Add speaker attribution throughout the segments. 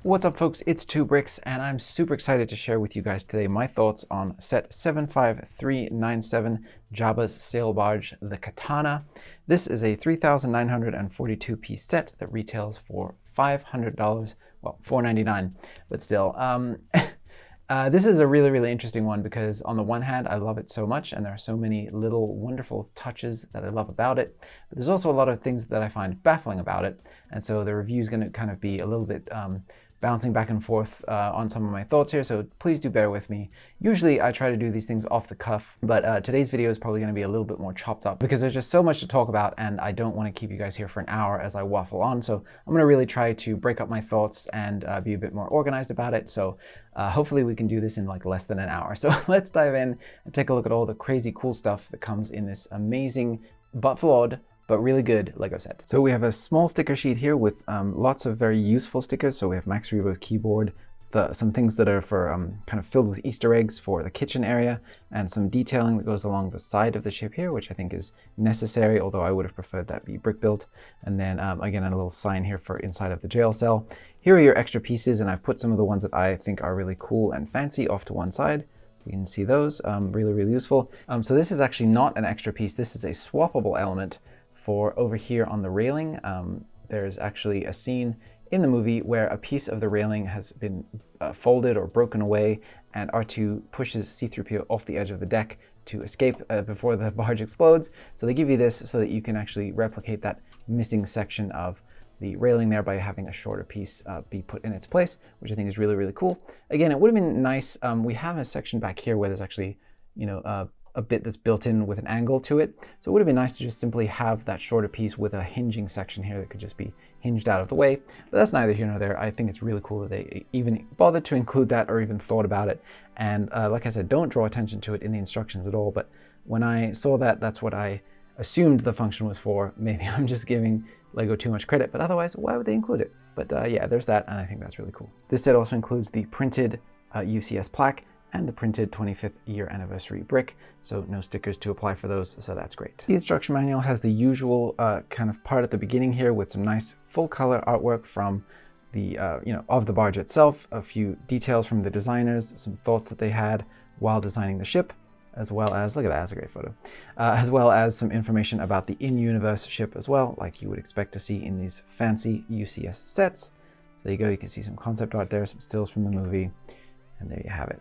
Speaker 1: What's up, folks? It's 2Bricks, and I'm super excited to share with you guys today my thoughts on set 75397, Jabba's sail barge, the Katana. This is a 3,942 piece set that retails for $500, well, $499, but still. This is a really interesting one because on the one hand, I love it so much, and there are so many little wonderful touches that I love about it. But there's also a lot of things that I find baffling about it, and so the review is going to kind of be a little bit bouncing back and forth on some of my thoughts here, so please do bear with me. Usually I try to do these things off the cuff, but today's video is probably going to be a little bit more chopped up because there's just so much to talk about, and I don't want to keep you guys here for an hour as I waffle on. So I'm going to really try to break up my thoughts and be a bit more organized about it. So hopefully we can do this in like less than an hour. So let's dive in and take a look at all the crazy cool stuff that comes in this amazing but flawed but really good Lego set. So we have a small sticker sheet here with lots of very useful stickers. So we have Max Rebo's keyboard, some things that are for kind of filled with Easter eggs for the kitchen area, and some detailing that goes along the side of the ship here, which I think is necessary, although I would have preferred that be brick built. And then again, a little sign here for inside of the jail cell. Here are your extra pieces, and I've put some of the ones that I think are really cool and fancy off to one side. You can see those, really useful. So this is actually not an extra piece. This is a swappable element for over here on the railing. There's actually a scene in the movie where a piece of the railing has been folded or broken away, and R2 pushes C-3PO off the edge of the deck to escape before the barge explodes. So they give you this so that you can actually replicate that missing section of the railing there by having a shorter piece be put in its place, which I think is really cool. Again, it would have been nice. We have a section back here where there's actually, a bit that's built in with an angle to it. So it would have been nice to just simply have that shorter piece with a hinging section here that could just be hinged out of the way. But that's neither here nor there. I think it's really cool that they even bothered to include that or even thought about it. And like I said, don't draw attention to it in the instructions at all. But when I saw that, that's what I assumed the function was for. Maybe I'm just giving Lego too much credit, but otherwise, why would they include it? But yeah, there's that, and I think that's really cool. This set also includes the printed UCS plaque and the printed 25th year anniversary brick, so no stickers to apply for those, so that's great. The instruction manual has the usual kind of part at the beginning here with some nice full color artwork from the of the barge itself, a few details from the designers, some thoughts that they had while designing the ship, as well as, look at that, that's a great photo, as well as some information about the in-universe ship as well, like you would expect to see in these fancy UCS sets. So there you go, you can see some concept art there, some stills from the movie, and there you have it.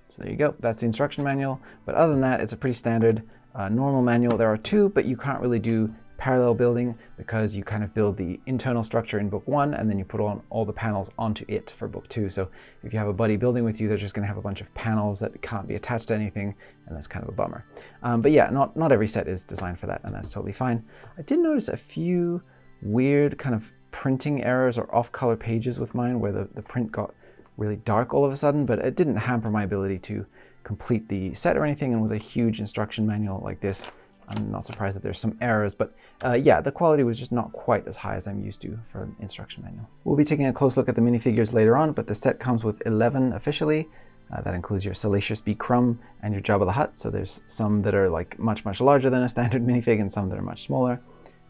Speaker 1: So there you go, that's the instruction manual. But other than that, it's a pretty standard normal manual. There are two, but you can't really do parallel building because you kind of build the internal structure in book one and then you put on all the panels onto it for book two. So if you have a buddy building with you, they're just going to have a bunch of panels that can't be attached to anything, and that's kind of a bummer. But yeah, not every set is designed for that, and that's totally fine. I did notice a few weird kind of printing errors or off-color pages with mine where the print got really dark all of a sudden, but it didn't hamper my ability to complete the set or anything. And with a huge instruction manual like this, I'm not surprised that there's some errors, but yeah, the quality was just not quite as high as I'm used to for an instruction manual. We'll be taking a close look at the minifigures later on, but the set comes with 11 officially. That includes your Salacious B. Crumb and your Jabba the Hutt. So there's some that are like much larger than a standard minifig and some that are much smaller.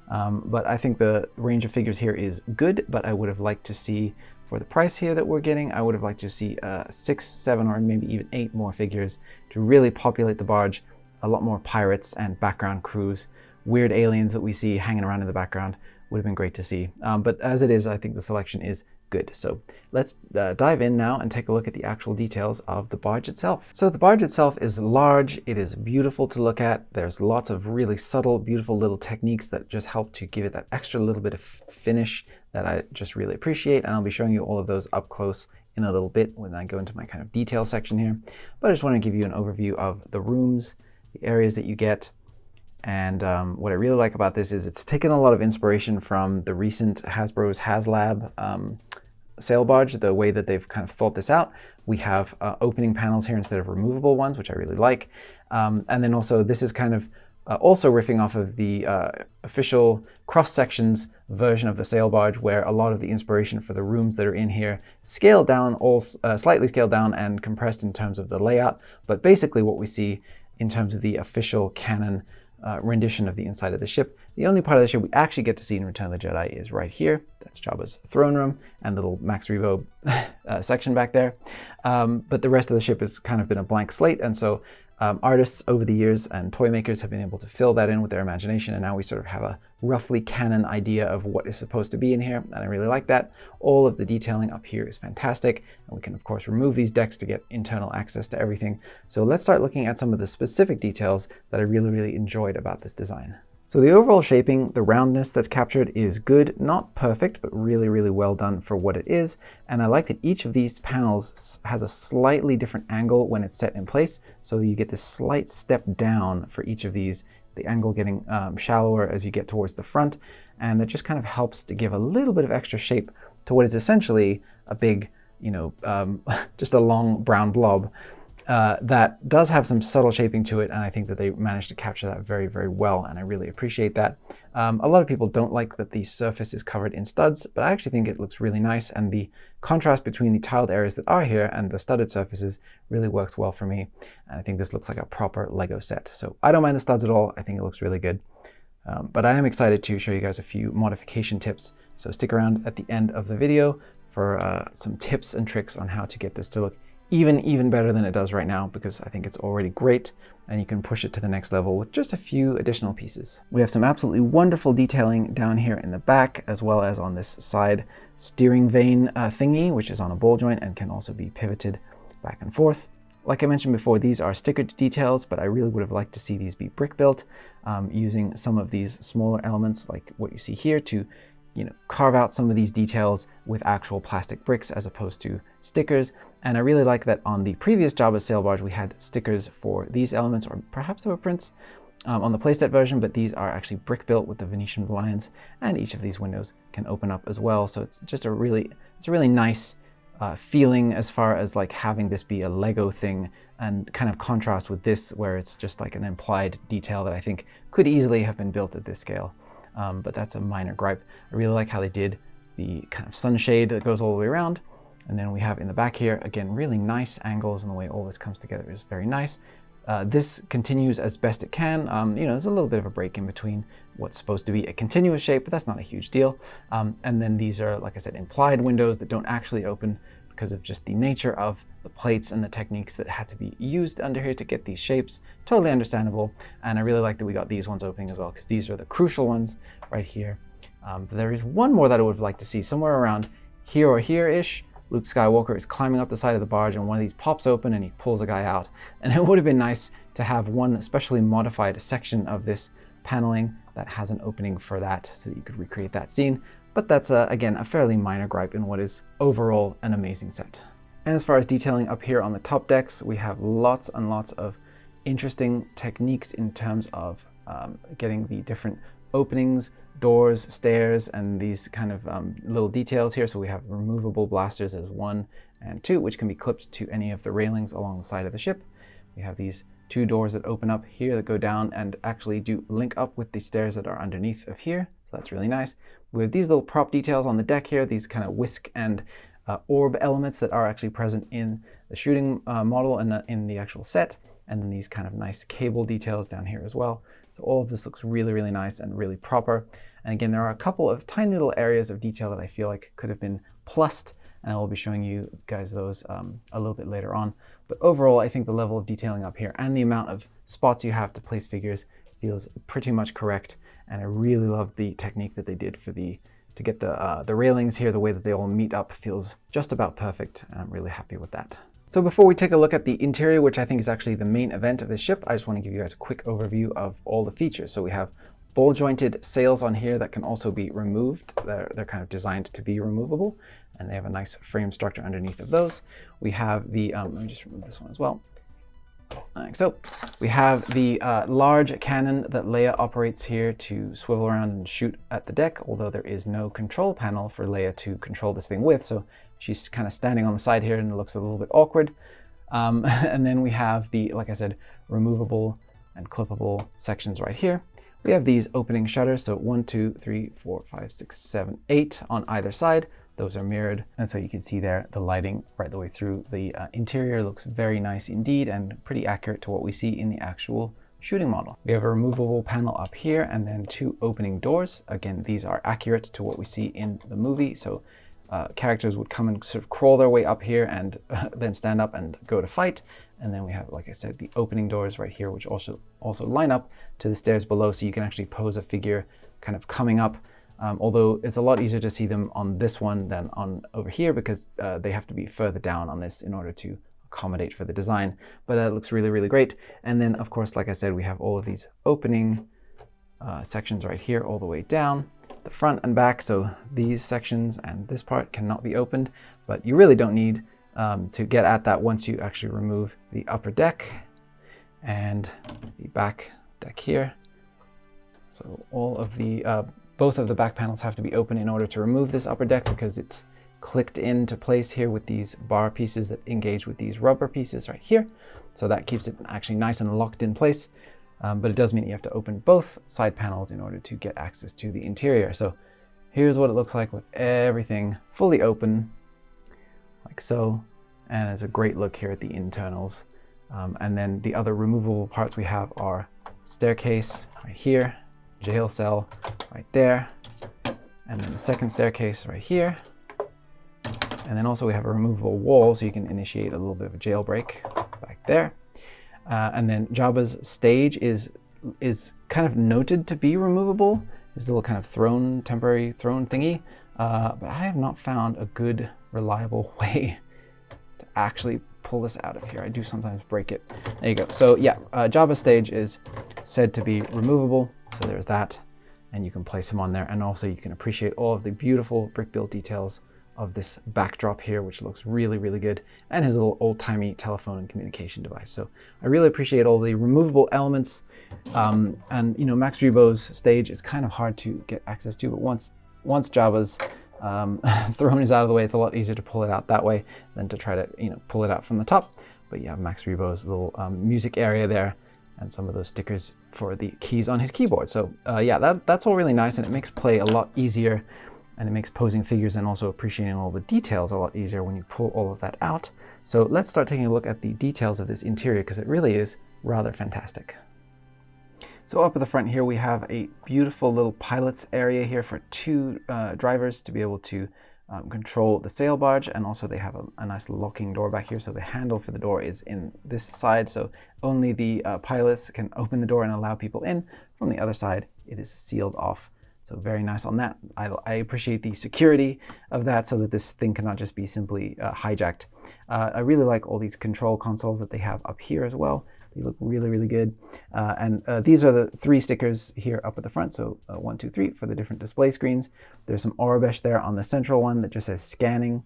Speaker 1: But I think the range of figures here is good, but I would have liked to see, for the price here that we're getting, I would have liked to see 6, 7, or maybe even 8 more figures to really populate the barge. A lot more pirates and background crews, weird aliens that we see hanging around in the background would have been great to see. But as it is, I think the selection is good. So let's dive in now and take a look at the actual details of the barge itself. So the barge itself is large. It is beautiful to look at. There's lots of really subtle, beautiful little techniques that just help to give it that extra little bit of finish that I just really appreciate. And I'll be showing you all of those up close in a little bit when I go into my kind of detail section here. But I just want to give you an overview of the rooms, the areas that you get. And what I really like about this is it's taken a lot of inspiration from the recent Hasbro's HasLab sail barge, the way that they've kind of thought this out. We have opening panels here instead of removable ones, which I really like. And then also this is kind of also riffing off of the official cross-sections version of the sail barge, where a lot of the inspiration for the rooms that are in here scaled down, slightly scaled down and compressed in terms of the layout. But basically what we see in terms of the official canon rendition of the inside of the ship. The only part of the ship we actually get to see in Return of the Jedi is right here. That's Jabba's throne room and little Max Rebo section back there. But the rest of the ship has kind of been a blank slate, and so artists over the years and toy makers have been able to fill that in with their imagination, and now we sort of have a roughly canon idea of what is supposed to be in here, and I really like that. All of the detailing up here is fantastic, and we can of course remove these decks to get internal access to everything. So let's start looking at some of the specific details that I really enjoyed about this design. So the overall shaping, the roundness that's captured is good, not perfect, but really well done for what it is. And I like that each of these panels has a slightly different angle when it's set in place. So you get this slight step down for each of these, the angle getting shallower as you get towards the front. And it just kind of helps to give a little bit of extra shape to what is essentially a big, just a long brown blob. That does have some subtle shaping to it, and I think that they managed to capture that very well, and I really appreciate that. A lot of people don't like that the surface is covered in studs, but I actually think it looks really nice, and the contrast between the tiled areas that are here and the studded surfaces really works well for me, and I think this looks like a proper Lego set. So I don't mind the studs at all. I think it looks really good. But I am excited to show you guys a few modification tips, so stick around at the end of the video for some tips and tricks on how to get this to look even better than it does right now, because I think it's already great and you can push it to the next level with just a few additional pieces. We have some absolutely wonderful detailing down here in the back, as well as on this side steering vane thingy, which is on a ball joint and can also be pivoted back and forth. Like I mentioned before, these are stickered details, but I really would have liked to see these be brick built, using some of these smaller elements like what you see here to carve out some of these details with actual plastic bricks as opposed to stickers. And I really like that on the previous Jabba sail barge we had stickers for these elements, or perhaps they were prints on the playset version, but these are actually brick built with the Venetian blinds, and each of these windows can open up as well. So it's just a really nice feeling as far as like having this be a Lego thing, and kind of contrast with this where it's just like an implied detail that I think could easily have been built at this scale. But that's a minor gripe. I really like how they did the kind of sunshade that goes all the way around. And then we have in the back here, again, really nice angles, and the way all this comes together is very nice. This continues as best it can. There's a little bit of a break in between what's supposed to be a continuous shape, but that's not a huge deal. And then these are, like I said, implied windows that don't actually open because of just the nature of the plates and the techniques that had to be used under here to get these shapes. Totally understandable. And I really like that we got these ones opening as well, because these are the crucial ones right here. There is one more that I would like to see somewhere around here or here-ish. Luke Skywalker is climbing up the side of the barge, and one of these pops open and he pulls a guy out. And it would have been nice to have one specially modified section of this paneling that has an opening for that, so that you could recreate that scene. But that's, again, a fairly minor gripe in what is overall an amazing set. And as far as detailing up here on the top decks, we have lots and lots of interesting techniques in terms of getting the different openings, doors, stairs, and these kind of little details here. So we have removable blasters as 1 and 2, which can be clipped to any of the railings along the side of the ship. We have these 2 doors that open up here that go down and actually do link up with the stairs that are underneath of here. So that's really nice. We have these little prop details on the deck here, these kind of whisk and orb elements that are actually present in the shooting model and in the actual set. And then these kind of nice cable details down here as well. So all of this looks really nice and really proper. And again, there are a couple of tiny little areas of detail that I feel like could have been plussed, and I will be showing you guys those a little bit later on. But overall, I think the level of detailing up here and the amount of spots you have to place figures feels pretty much correct. And I really love the technique that they did for to get the railings here. The way that they all meet up feels just about perfect, and I'm really happy with that. So before we take a look at the interior, which I think is actually the main event of this ship, I just want to give you guys a quick overview of all the features. So we have ball jointed sails on here that can also be removed. They're kind of designed to be removable, and they have a nice frame structure underneath of those. We have the, let me just remove this one as well. Like so. We have the large cannon that Leia operates here to swivel around and shoot at the deck, although there is no control panel for Leia to control this thing with, so she's kind of standing on the side here and it looks a little bit awkward. And then we have the, like I said, removable and clippable sections right here. We have these opening shutters, so 1, 2, 3, 4, 5, 6, 7, 8 on either side. Those are mirrored, and so you can see there the lighting right the way through. The interior looks very nice indeed, and pretty accurate to what we see in the actual shooting model. We have a removable panel up here and then 2 opening doors. Again, these are accurate to what we see in the movie. So characters would come and sort of crawl their way up here and then stand up and go to fight. And then we have, like I said, the opening doors right here, which also line up to the stairs below, so you can actually pose a figure kind of coming up. Although it's a lot easier to see them on this one than on over here, because they have to be further down on this in order to accommodate for the design. But it looks really, really great. And then, of course, like I said, we have all of these opening sections right here all the way down the front and back. So these sections and this part cannot be opened, but you really don't need to get at that once you actually remove the upper deck and the back deck here. So all of the both of the back panels have to be open in order to remove this upper deck, because it's clicked into place here with these bar pieces that engage with these rubber pieces right here. So that keeps it actually nice and locked in place. But it does mean you have to open both side panels in order to get access to the interior. So here's what it looks like with everything fully open, like so. And it's a great look here at the internals. And then the other removable parts we have are staircase right here, jail cell right there, and then the second staircase right here. And then also we have a removable wall, so you can initiate a little bit of a jailbreak back there. And then Jabba's stage is kind of noted to be removable. This little kind of temporary throne thingy. But I have not found a good, reliable way to actually pull this out of here. I do sometimes break it. There you go. So yeah, Jabba's stage is said to be removable. So there's that. And you can place him on there. And also you can appreciate all of the beautiful brick built details of this backdrop here, which looks really, really good, and his little old-timey telephone and communication device. So I really appreciate all the removable elements. And you know, Max Rebo's stage is kind of hard to get access to, but once Jabba's throne is out of the way, it's a lot easier to pull it out that way than to try to, you know, pull it out from the top. But you have Max Rebo's little music area there, and some of those stickers for the keys on his keyboard. So yeah, that's all really nice, and it makes play a lot easier. And it makes posing figures and also appreciating all the details a lot easier when you pull all of that out. So let's start taking a look at the details of this interior, because it really is rather fantastic. So up at the front here, we have a beautiful little pilot's area here for 2 drivers to be able to control the sail barge. And also they have a nice locking door back here. So the handle for the door is in this side. So only the pilots can open the door and allow people in. From the other side, it is sealed off. So very nice on that. I appreciate the security of that, so that this thing cannot just be simply hijacked. I really like all these control consoles that they have up here as well. They look really, really good. And these are the 3 stickers here up at the front. So 1, 2, 3 for the different display screens. There's some Aurebesh there on the central one that just says scanning.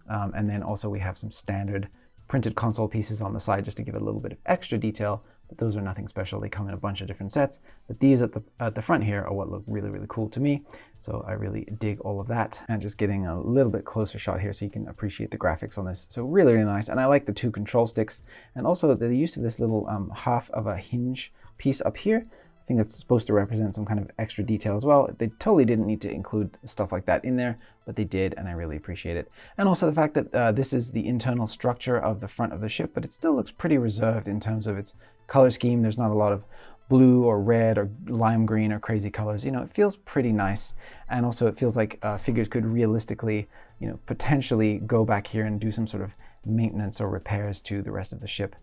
Speaker 1: And then also we have some standard printed console pieces on the side just to give it a little bit of extra detail. But those are nothing special. They come in a bunch of different sets. But these at the front here are what look really, really cool to me. So I really dig all of that. And just getting a little bit closer shot here so you can appreciate the graphics on this. So really, really nice. And I like the 2 control sticks. And also the use of this little half of a hinge piece up here. I think that's supposed to represent some kind of extra detail as well. They totally didn't need to include stuff like that in there, but they did, and I really appreciate it. And also the fact that this is the internal structure of the front of the ship, but it still looks pretty reserved in terms of its color scheme. There's not a lot of blue or red or lime green or crazy colors. You know, it feels pretty nice. And also it feels like figures could realistically, you know, potentially go back here and do some sort of maintenance or repairs to the rest of the ship.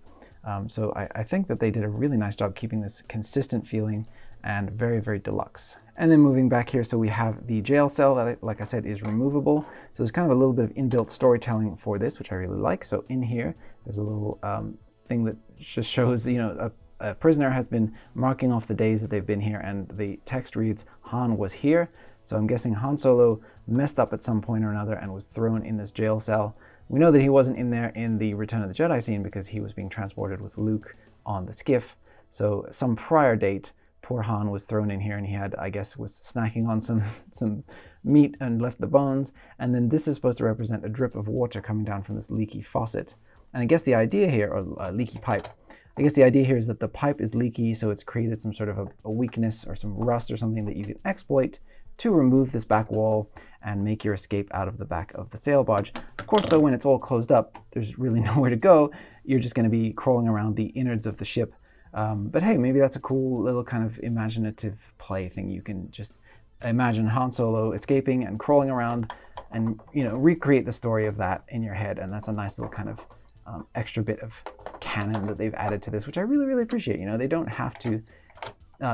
Speaker 1: So I think that they did a really nice job keeping this consistent feeling and very, very deluxe. And then moving back here, so we have the jail cell that, like I said, is removable. So there's kind of a little bit of inbuilt storytelling for this, which I really like. So in here, there's a little thing that just shows, you know, a prisoner has been marking off the days that they've been here, and the text reads, Han was here. So I'm guessing Han Solo messed up at some point or another and was thrown in this jail cell. We know that he wasn't in there in the Return of the Jedi scene because he was being transported with Luke on the skiff. So some prior date, poor Han was thrown in here, and he had, I guess, was snacking on some meat and left the bones. And then this is supposed to represent a drip of water coming down from this leaky faucet. And I guess the idea here, or leaky pipe, I guess the idea here is that the pipe is leaky, so it's created some sort of a weakness or some rust or something that you can exploit to remove this back wall and make your escape out of the back of the sail barge. Of course, though, when it's all closed up, there's really nowhere to go. You're just going to be crawling around the innards of the ship But hey, maybe that's a cool little kind of imaginative play thing. You can just imagine Han Solo escaping and crawling around and, recreate the story of that in your head. And that's a nice little kind of extra bit of canon that they've added to this, which I really, really appreciate. They don't have to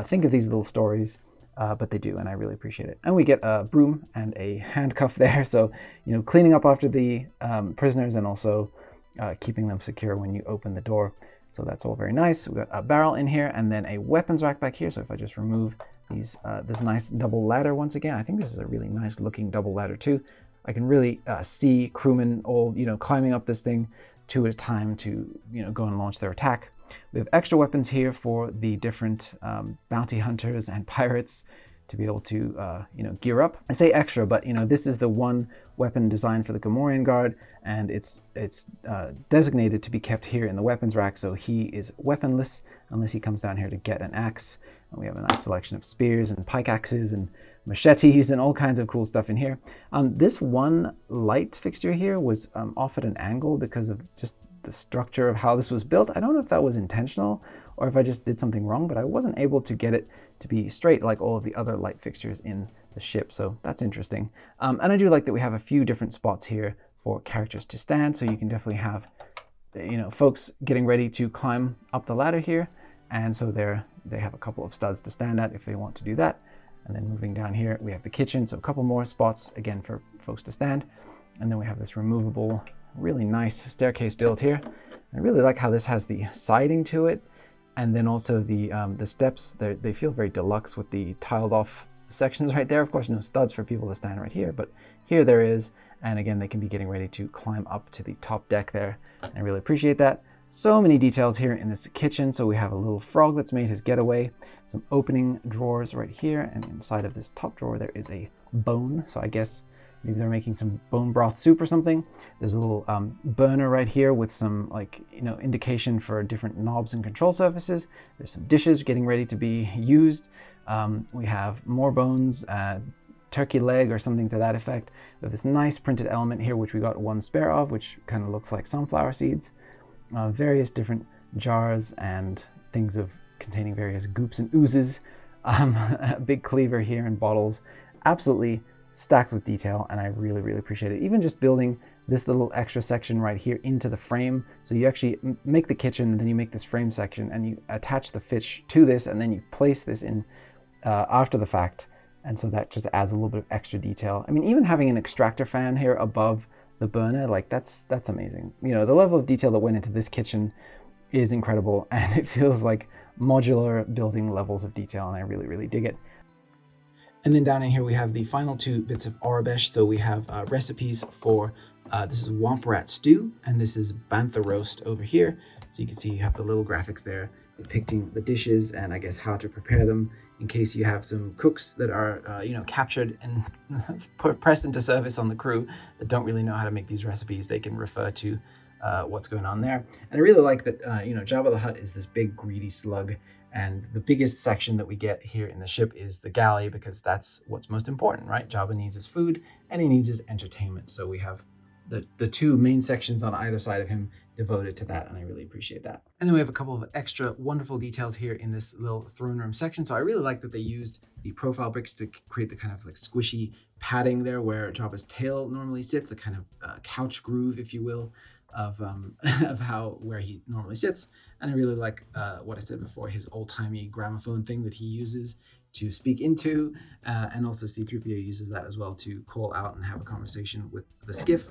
Speaker 1: think of these little stories, but they do, and I really appreciate it. And we get a broom and a handcuff there, so cleaning up after the prisoners and also keeping them secure when you open the door. So that's all very nice. We've got a barrel in here and then a weapons rack back here. So if I just remove these, this nice double ladder once again, I think this is a really nice looking double ladder too. I can really see crewmen all climbing up this thing two at a time to go and launch their attack. We have extra weapons here for the different bounty hunters and pirates to be able to gear up. I say extra, but this is the one weapon designed for the Gamorrean guard, and it's designated to be kept here in the weapons rack, so he is weaponless unless he comes down here to get an axe. And we have a nice selection of spears and pike axes and machetes and all kinds of cool stuff in here. This one light fixture here was off at an angle because of just the structure of how this was built. I don't know if that was intentional or if I just did something wrong, but I wasn't able to get it to be straight like all of the other light fixtures in the ship, so that's interesting. And I do like that we have a few different spots here for characters to stand, so you can definitely have folks getting ready to climb up the ladder here, and so they have a couple of studs to stand at if they want to do that. And then moving down here, we have the kitchen, so a couple more spots again for folks to stand. And then we have this removable, really nice staircase build here. I really like how this has the siding to it, and then also the steps. They feel very deluxe with the tiled off sections right there. Of course, no studs for people to stand right here, but here there is. And again, they can be getting ready to climb up to the top deck there. I really appreciate that. So many details here in this kitchen. So we have a little frog that's made his getaway, some opening drawers right here, and inside of this top drawer there is a bone. So I guess maybe they're making some bone broth soup or something. There's a little burner right here with some indication for different knobs and control surfaces. There's some dishes getting ready to be used. We have more bones, turkey leg or something to that effect. We have this nice printed element here, which we got one spare of, which kind of looks like sunflower seeds. Various different jars and things containing various goops and oozes. A big cleaver here and bottles. Absolutely stacked with detail, and I really, really appreciate it. Even just building this little extra section right here into the frame. So you actually make the kitchen, and then you make this frame section, and you attach the fish to this, and then you place this in after the fact. And so that just adds a little bit of extra detail. I mean, even having an extractor fan here above the burner, like that's amazing. The level of detail that went into this kitchen is incredible, and it feels like modular building levels of detail, and I really, really dig it. And then down in here we have the final two bits of Arabesh. So we have recipes for this is Womp Rat Stew, and this is Bantha Roast over here. So you can see you have the little graphics there depicting the dishes and I guess how to prepare them in case you have some cooks that are captured and pressed into service on the crew that don't really know how to make these recipes. They can refer to what's going on there. And I really like that Jabba the Hutt is this big greedy slug, and the biggest section that we get here in the ship is the galley, because that's what's most important, right? Jabba needs his food and he needs his entertainment. So we have the two main sections on either side of him devoted to that, and I really appreciate that. And then we have a couple of extra wonderful details here in this little throne room section. So I really like that they used the profile bricks to create the kind of like squishy padding there where Jabba's tail normally sits, the kind of couch groove, if you will, of where he normally sits. And I really like what I said before, his old-timey gramophone thing that he uses to speak into, and also C-3PO uses that as well to call out and have a conversation with the skiff.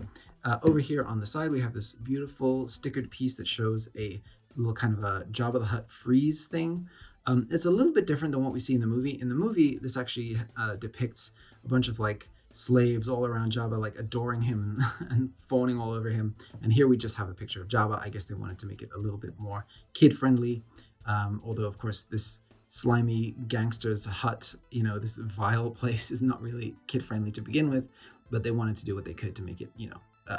Speaker 1: Over here on the side, we have this beautiful stickered piece that shows a little kind of a Jabba the Hutt frieze thing. It's a little bit different than what we see in the movie. In the movie, this actually depicts a bunch of like slaves all around Jabba, like adoring him and fawning all over him. And here we just have a picture of Jabba. I guess they wanted to make it a little bit more kid-friendly. Although, of course, this slimy gangster's hut, this vile place is not really kid-friendly to begin with, but they wanted to do what they could to make it,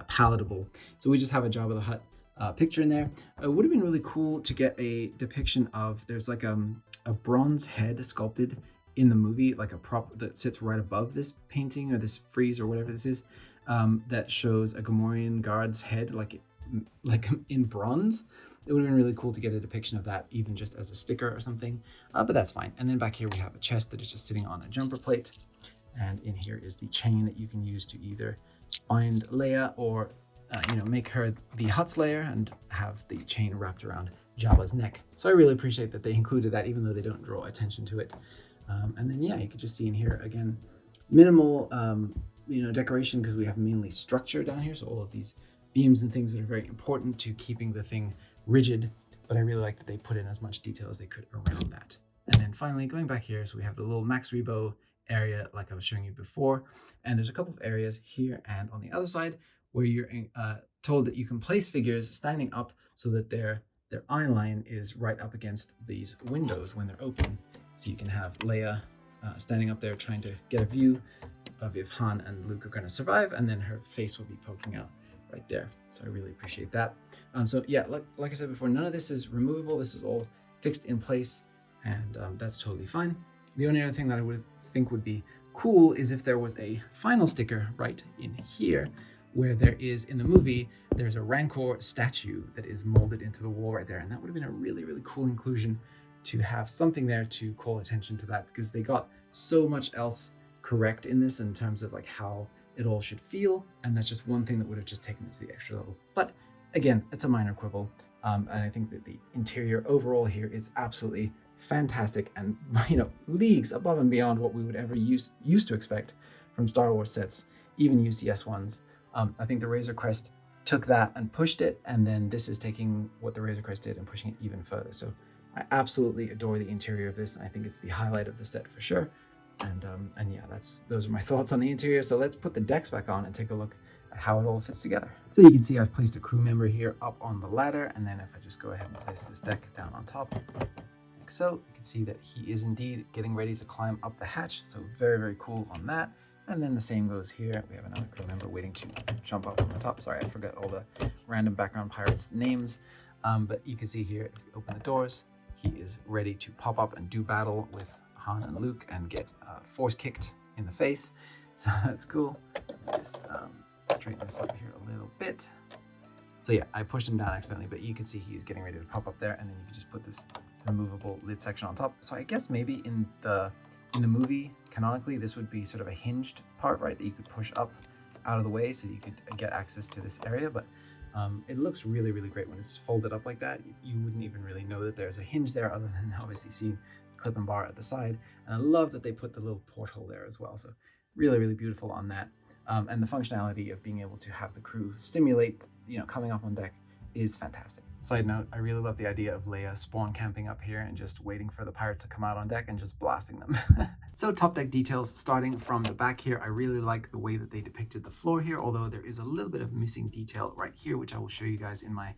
Speaker 1: palatable. So we just have a Jabba the Hutt picture in there. It would have been really cool to get a depiction of, there's like a bronze head sculpted in the movie, like a prop that sits right above this painting or this frieze or whatever this is, that shows a Gamorrean guard's head like in bronze. It would have been really cool to get a depiction of that, even just as a sticker or something, but that's fine. And then back here we have a chest that is just sitting on a jumper plate. And in here is the chain that you can use to either bind Leia or make her the Hutt Slayer and have the chain wrapped around Jabba's neck. So I really appreciate that they included that, even though they don't draw attention to it. And then yeah, you can just see in here again, minimal decoration, because we have mainly structure down here. So all of these beams and things that are very important to keeping the thing rigid. But I really like that they put in as much detail as they could around that. And then finally going back here, so we have the little Max Rebo area like I was showing you before, and there's a couple of areas here and on the other side where you're told that you can place figures standing up so that their eye line is right up against these windows when they're open. So you can have Leia standing up there trying to get a view of if Han and Luke are going to survive, and then her face will be poking out right there. So I really appreciate that. So yeah, like I said before, none of this is removable. This is all fixed in place, and that's totally fine. The only other thing that I would think would be cool is if there was a final sticker right in here, where there is, in the movie, there's a Rancor statue that is molded into the wall right there. And that would have been a really, really cool inclusion, to have something there to call attention to that, because they got so much else correct in this in terms of like how it all should feel. And that's just one thing that would have just taken it to the extra level. But again, it's a minor quibble. And I think that the interior overall here is absolutely fantastic, and leagues above and beyond what we would ever used to expect from Star Wars sets, even UCS ones. I think the Razor Crest took that and pushed it, and then this is taking what the Razor Crest did and pushing it even further. So I absolutely adore the interior of this, and I think it's the highlight of the set for sure. And yeah, those are my thoughts on the interior. So let's put the decks back on and take a look at how it all fits together. So you can see I've placed a crew member here up on the ladder, and then if I just go ahead and place this deck down on top, like so, you can see that he is indeed getting ready to climb up the hatch. So very, very cool on that. And then the same goes here. We have another crew member waiting to jump up on the top. Sorry, I forgot all the random background pirates names. But you can see here, if you open the doors, he is ready to pop up and do battle with Han and Luke and get force kicked in the face. So that's cool. Just straighten this up here a little bit. So yeah, I pushed him down accidentally, but you can see he's getting ready to pop up there, and then you can just put this removable lid section on top. So I guess maybe in the movie, canonically, this would be sort of a hinged part, right, that you could push up out of the way so you could get access to this area. But it looks really, really great when it's folded up like that. You wouldn't even really know that there's a hinge there, other than obviously seeing the clip and bar at the side. And I love that they put the little porthole there as well. So really, really beautiful on that. And the functionality of being able to have the crew simulate, coming up on deck is fantastic. Side note, I really love the idea of Leia spawn camping up here and just waiting for the pirates to come out on deck and just blasting them. So top deck details, starting from the back here, I really like the way that they depicted the floor here, although there is a little bit of missing detail right here, which I will show you guys in my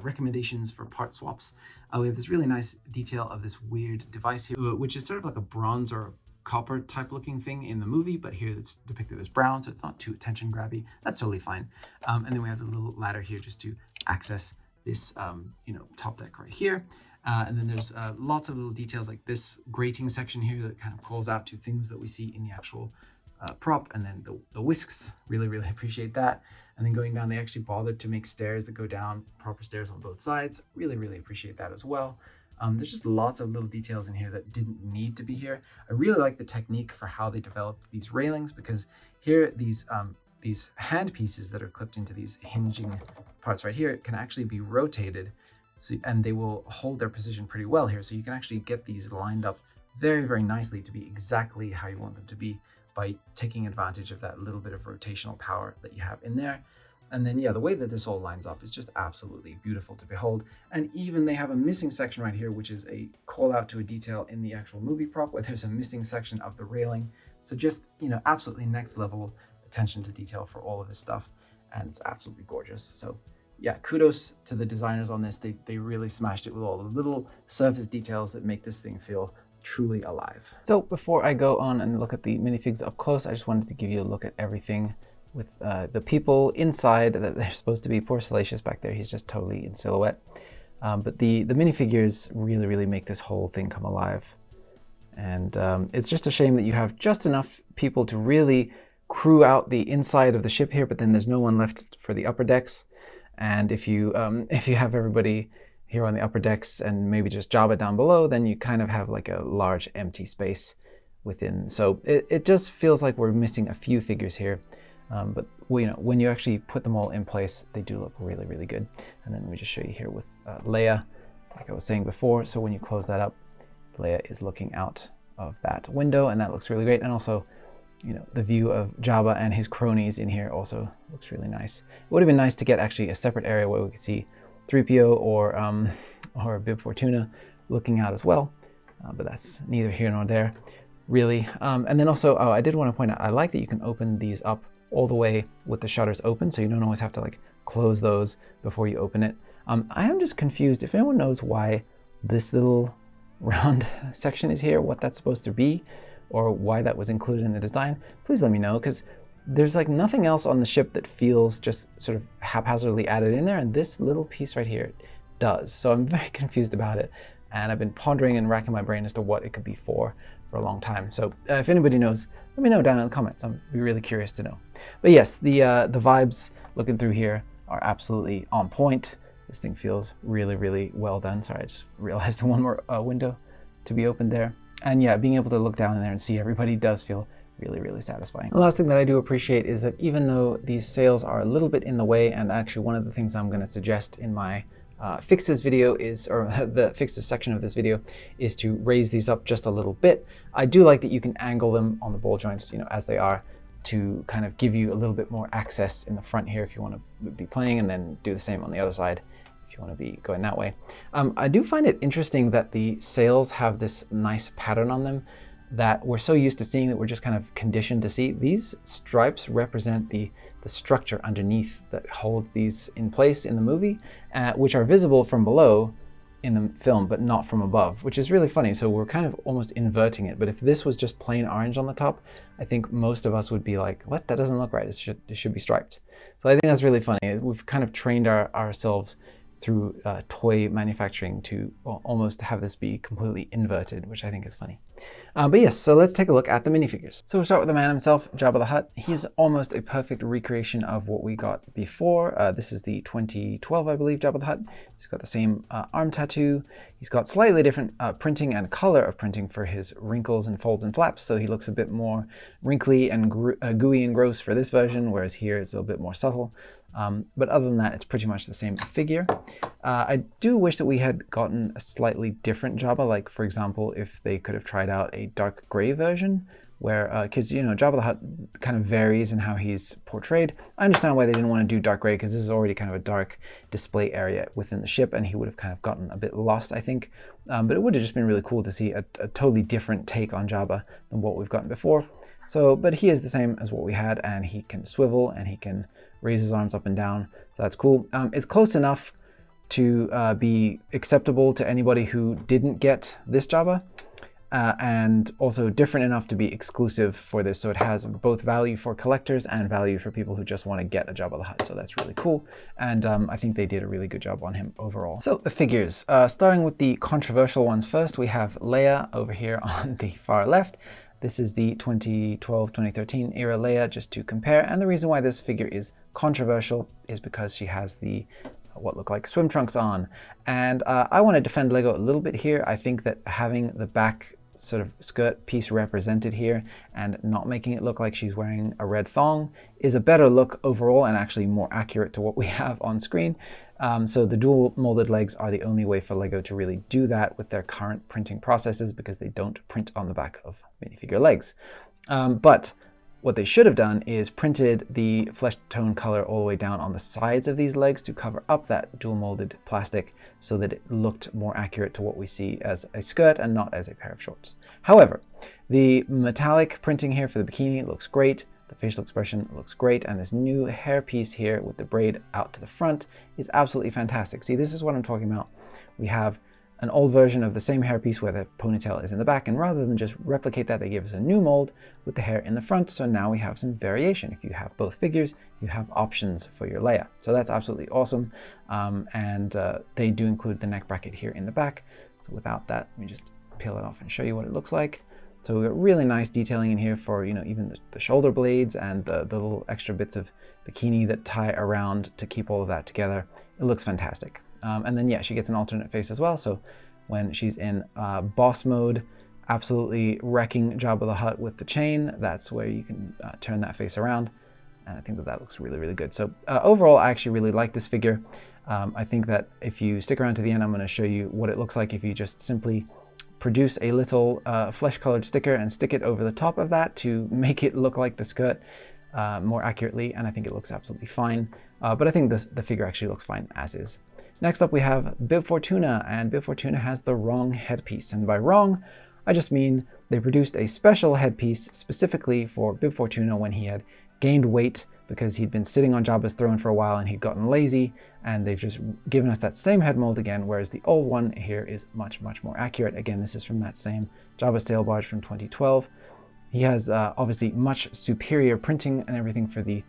Speaker 1: recommendations for part swaps. We have this really nice detail of this weird device here, which is sort of like a bronze or copper type looking thing in the movie, but here it's depicted as brown, so it's not too attention grabby. That's totally fine. And then we have the little ladder here just to access this top deck right here. And then there's lots of little details like this grating section here that kind of pulls out to things that we see in the actual prop, and then the whisks, really, really appreciate that. And then going down, they actually bothered to make stairs that go down, proper stairs on both sides. Really, really appreciate that as well. There's just lots of little details in here that didn't need to be here. I really like the technique for how they developed these railings, because here these hand pieces that are clipped into these hinging parts right here can actually be rotated, and they will hold their position pretty well here. So you can actually get these lined up very, very nicely to be exactly how you want them to be by taking advantage of that little bit of rotational power that you have in there. And then, yeah, the way that this all lines up is just absolutely beautiful to behold. And even they have a missing section right here, which is a call out to a detail in the actual movie prop, where there's a missing section of the railing. So just, absolutely next level attention to detail for all of this stuff. And it's absolutely gorgeous. So yeah, kudos to the designers on this. They really smashed it with all the little surface details that make this thing feel truly alive. So before I go on and look at the minifigs up close, I just wanted to give you a look at everything with the people inside that they're supposed to be. Poor Salacious back there, he's just totally in silhouette. But the minifigures really, really make this whole thing come alive. And it's just a shame that you have just enough people to really crew out the inside of the ship here, but then there's no one left for the upper decks. And if you have everybody here on the upper decks and maybe just Jabba down below, then you kind of have like a large empty space within. So it just feels like we're missing a few figures here. But when you actually put them all in place, they do look really, really good. And then let me just show you here with Leia, like I was saying before. So when you close that up, Leia is looking out of that window, and that looks really great. And also, the view of Jabba and his cronies in here also looks really nice. It would have been nice to get actually a separate area where we could see 3PO or Bib Fortuna looking out as well, but that's neither here nor there, really. And then also, I did want to point out, I like that you can open these up all the way with the shutters open, so you don't always have to like close those before you open it. I am just confused if anyone knows why this little round section is here, what that's supposed to be, or why that was included in the design. Please let me know, because there's like nothing else on the ship that feels just sort of haphazardly added in there, and this little piece right here does. So I'm very confused about it, and I've been pondering and racking my brain as to what it could be for a long time. So if anybody knows, let me know down in the comments. I'd be really curious to know. But yes, the vibes looking through here are absolutely on point. This thing feels really, really well done. Sorry, I just realized the one more window to be opened there. And yeah, being able to look down in there and see everybody does feel really, really satisfying. The last thing that I do appreciate is that even though these sails are a little bit in the way, and actually one of the things I'm going to suggest in my fixes video is, or the fixes section of this video, is to raise these up just a little bit. I do like that you can angle them on the ball joints, as they are, to kind of give you a little bit more access in the front here if you want to be playing, and then do the same on the other side if you want to be going that way. I do find it interesting that the sails have this nice pattern on them that we're so used to seeing that we're just kind of conditioned to see. These stripes represent the structure underneath that holds these in place in the movie, which are visible from below in the film, but not from above, which is really funny. So we're kind of almost inverting it. But if this was just plain orange on the top, I think most of us would be like, what? That doesn't look right. It should be striped. So I think that's really funny. We've kind of trained ourselves through toy manufacturing to almost have this be completely inverted, which I think is funny. But yes, so let's take a look at the minifigures. So we'll start with the man himself, Jabba the Hutt. He's almost a perfect recreation of what we got before. This is the 2012, I believe, Jabba the Hutt. He's got the same arm tattoo. He's got slightly different printing and color of printing for his wrinkles and folds and flaps, so he looks a bit more wrinkly and gooey and gross for this version, whereas here it's a little bit more subtle. But other than that, it's pretty much the same figure. I do wish that we had gotten a slightly different Jabba, like for example, if they could have tried out a dark gray version, where, because Jabba the Hutt kind of varies in how he's portrayed. I understand why they didn't want to do dark gray, because this is already kind of a dark display area within the ship, and he would have kind of gotten a bit lost, I think. But it would have just been really cool to see a totally different take on Jabba than what we've gotten before. So, but he is the same as what we had, and he can swivel and he can raise his arms up and down, so that's cool. It's close enough to be acceptable to anybody who didn't get this Jabba, and also different enough to be exclusive for this, so it has both value for collectors and value for people who just want to get a Jabba the Hutt, so that's really cool, and I think they did a really good job on him overall. So the figures, starting with the controversial ones first, we have Leia over here on the far left. This is the 2012-2013 era Leia, just to compare, and the reason why this figure is controversial is because she has the what look like swim trunks on, and I want to defend Lego a little bit here. I think that having the back sort of skirt piece represented here and not making it look like she's wearing a red thong is a better look overall and actually more accurate to what we have on screen. So the dual molded legs are the only way for Lego to really do that with their current printing processes, because they don't print on the back of minifigure legs. But what they should have done is printed the flesh tone color all the way down on the sides of these legs to cover up that dual molded plastic so that it looked more accurate to what we see as a skirt and not as a pair of shorts. However, the metallic printing here for the bikini looks great. The facial expression looks great, and this new hair piece here with the braid out to the front is absolutely fantastic. See, this is what I'm talking about. We have an old version of the same hairpiece where the ponytail is in the back, and rather than just replicate that, they give us a new mold with the hair in the front, so now we have some variation. If you have both figures, you have options for your Leia. So that's absolutely awesome, and they do include the neck bracket here in the back. So without that, let me just peel it off and show you what it looks like. So we've got really nice detailing in here for, you know, even the shoulder blades and the little extra bits of bikini that tie around to keep all of that together. It looks fantastic. And then yeah, she gets an alternate face as well. So when she's in boss mode, absolutely wrecking Jabba the Hutt with the chain, that's where you can turn that face around. And I think that that looks really, really good. So overall, I actually really like this figure. I think that if you stick around to the end, I'm going to show you what it looks like if you just simply produce a little flesh-colored sticker and stick it over the top of that to make it look like the skirt more accurately, and I think it looks absolutely fine. But I think the figure actually looks fine as is. Next up we have Bib Fortuna, and Bib Fortuna has the wrong headpiece. And by wrong, I just mean they produced a special headpiece specifically for Bib Fortuna when he had gained weight because he'd been sitting on Jabba's throne for a while and he'd gotten lazy, and they've just given us that same head mold again, whereas the old one here is much, much more accurate. Again, this is from that same Jabba Sail Barge from 2012. He has obviously much superior printing and everything for the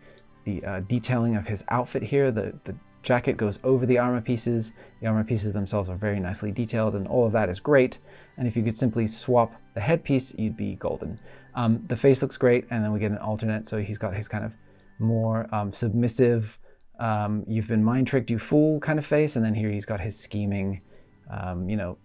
Speaker 1: detailing of his outfit here. The jacket goes over the armor pieces. The armor pieces themselves are very nicely detailed, and all of that is great. And if you could simply swap the headpiece, you'd be golden. The face looks great, and then we get an alternate, so he's got his kind of more submissive, you've been mind tricked, you fool kind of face, and then here he's got his scheming, you know,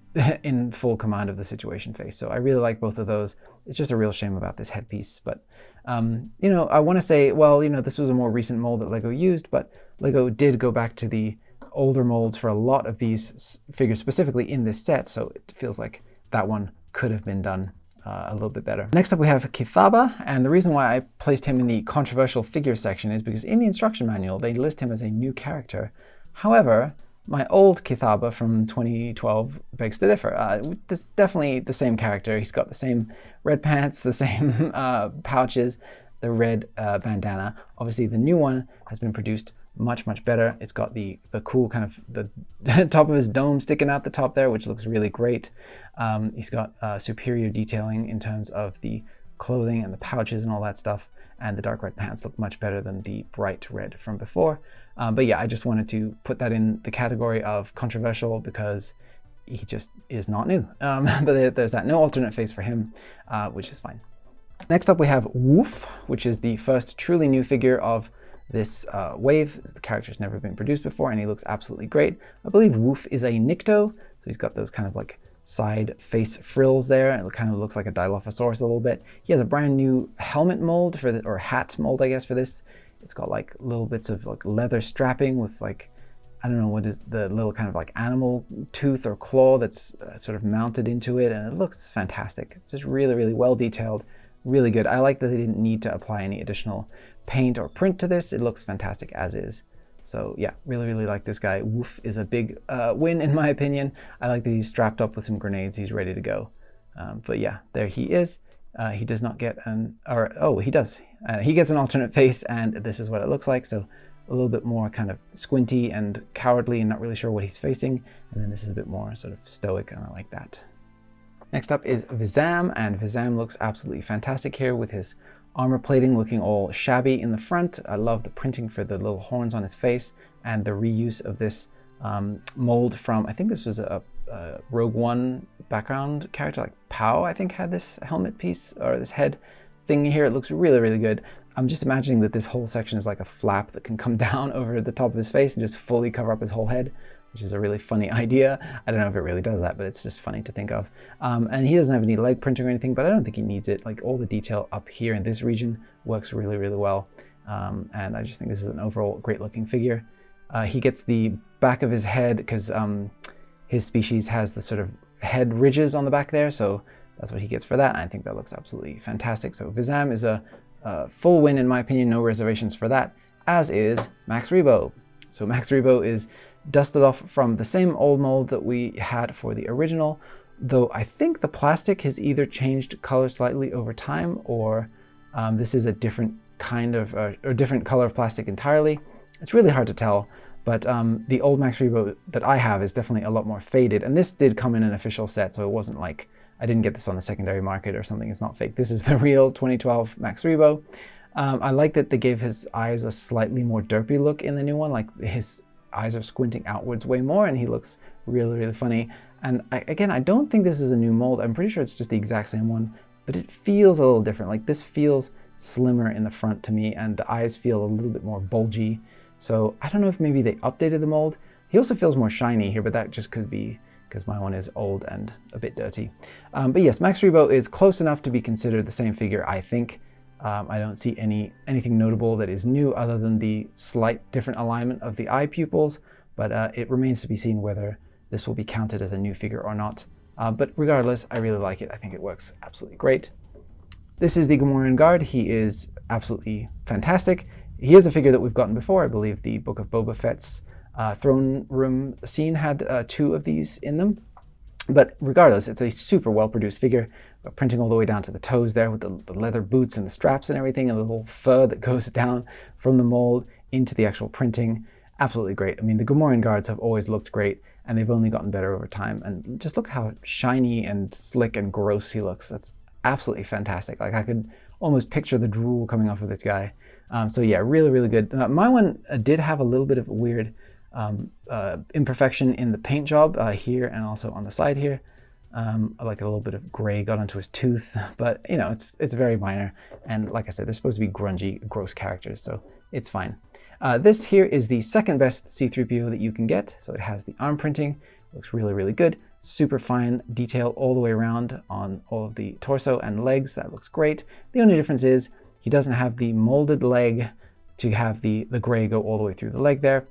Speaker 1: in full command of the situation face. So I really like both of those. It's just a real shame about this headpiece, but you know, I want to say, well, you know, this was a more recent mold that LEGO used, but LEGO did go back to the older molds for a lot of these figures, specifically in this set, so it feels like that one could have been done a little bit better. Next up we have Kithaba, and the reason why I placed him in the controversial figure section is because in the instruction manual they list him as a new character. However, my old Kithaba from 2012 begs to differ. This is definitely the same character. He's got the same red pants, the same pouches, the red bandana. Obviously the new one has been produced much, much better. It's got the cool kind of the top of his dome sticking out the top there, which looks really great. He's got superior detailing in terms of the clothing and the pouches and all that stuff, and the dark red pants look much better than the bright red from before. But yeah, I just wanted to put that in the category of controversial because he just is not new. But there's that no alternate face for him, which is fine. Next up we have Woof, which is the first truly new figure of this wave. The character's never been produced before, and he looks absolutely great. I believe Woof is a Nikto, so he's got those kind of like side face frills there, and it kind of looks like a Dilophosaurus a little bit. He has a brand new helmet mold for the, or hat mold, I guess, for this. It's got like little bits of like leather strapping with like, I don't know what is the little kind of like animal tooth or claw that's sort of mounted into it, and it looks fantastic. It's just really, really well detailed, really good. I like that they didn't need to apply any additional paint or print to this. It looks fantastic as is. So yeah, really, really like this guy. Woof is a big win in my opinion. I like that he's strapped up with some grenades. He's ready to go. But yeah, there he is. He does not get an, or oh, he does. He gets an alternate face, and this is what it looks like. So a little bit more kind of squinty and cowardly and not really sure what he's facing. And then this is a bit more sort of stoic, and I like that. Next up is Vizam, and Vizam looks absolutely fantastic here with his armor plating looking all shabby in the front. I love the printing for the little horns on his face and the reuse of this mold from, I think this was a Rogue One background character, like Pow, I think had this helmet piece or this head thing here. It looks really, really good. I'm just imagining that this whole section is like a flap that can come down over the top of his face and just fully cover up his whole head, which is a really funny idea. I don't know if it really does that, but it's just funny to think of. And he doesn't have any leg printing or anything, but I don't think he needs it. Like all the detail up here in this region works really, really well. And I just think this is an overall great looking figure. He gets the back of his head because his species has the sort of head ridges on the back there. So that's what he gets for that. And I think that looks absolutely fantastic. So Vizam is a full win in my opinion, no reservations for that, as is Max Rebo. So Max Rebo is dusted off from the same old mold that we had for the original, though I think the plastic has either changed color slightly over time, or this is a different kind of, or different color of plastic entirely. It's really hard to tell, but the old Max Rebo that I have is definitely a lot more faded, and this did come in an official set, so it wasn't like I didn't get this on the secondary market or something. It's not fake. This is the real 2012 Max Rebo. I like that they gave his eyes a slightly more derpy look in the new one, like his eyes are squinting outwards way more, and he looks really, really funny. And again, I don't think this is a new mold. I'm pretty sure it's just the exact same one but it feels a little different. Like this feels slimmer in the front to me, and the eyes feel a little bit more bulgy. So I don't know if maybe they updated the mold. He also feels more shiny here, but that just could be because my one is old and a bit dirty. But yes, Max Rebo is close enough to be considered the same figure, I think. I don't see anything notable that is new other than the slight different alignment of the eye pupils, but it remains to be seen whether this will be counted as a new figure or not. But regardless, I really like it. I think it works absolutely great. This is the Gamorrean Guard. He is absolutely fantastic. He is a figure that we've gotten before. I believe the Book of Boba Fett's throne room scene had 2 of these in them. But regardless, it's a super well-produced figure, printing all the way down to the toes there with the leather boots and the straps and everything, and the little fur that goes down from the mold into the actual printing. Absolutely great. I mean, the Gamorrean Guards have always looked great, and they've only gotten better over time. And just look how shiny and slick and gross he looks. That's absolutely fantastic. Like I could almost picture the drool coming off of this guy. So yeah, really, really good. My one did have a little bit of a weird imperfection in the paint job here and also on the side here. Like a little bit of gray got onto his tooth, but you know, it's very minor. And like I said, they're supposed to be grungy, gross characters, so it's fine. This here is the second best C-3PO that you can get. So it has the arm printing, looks really, really good. Super fine detail all the way around on all of the torso and legs. That looks great. The only difference is he doesn't have the molded leg to have the gray go all the way through the leg there.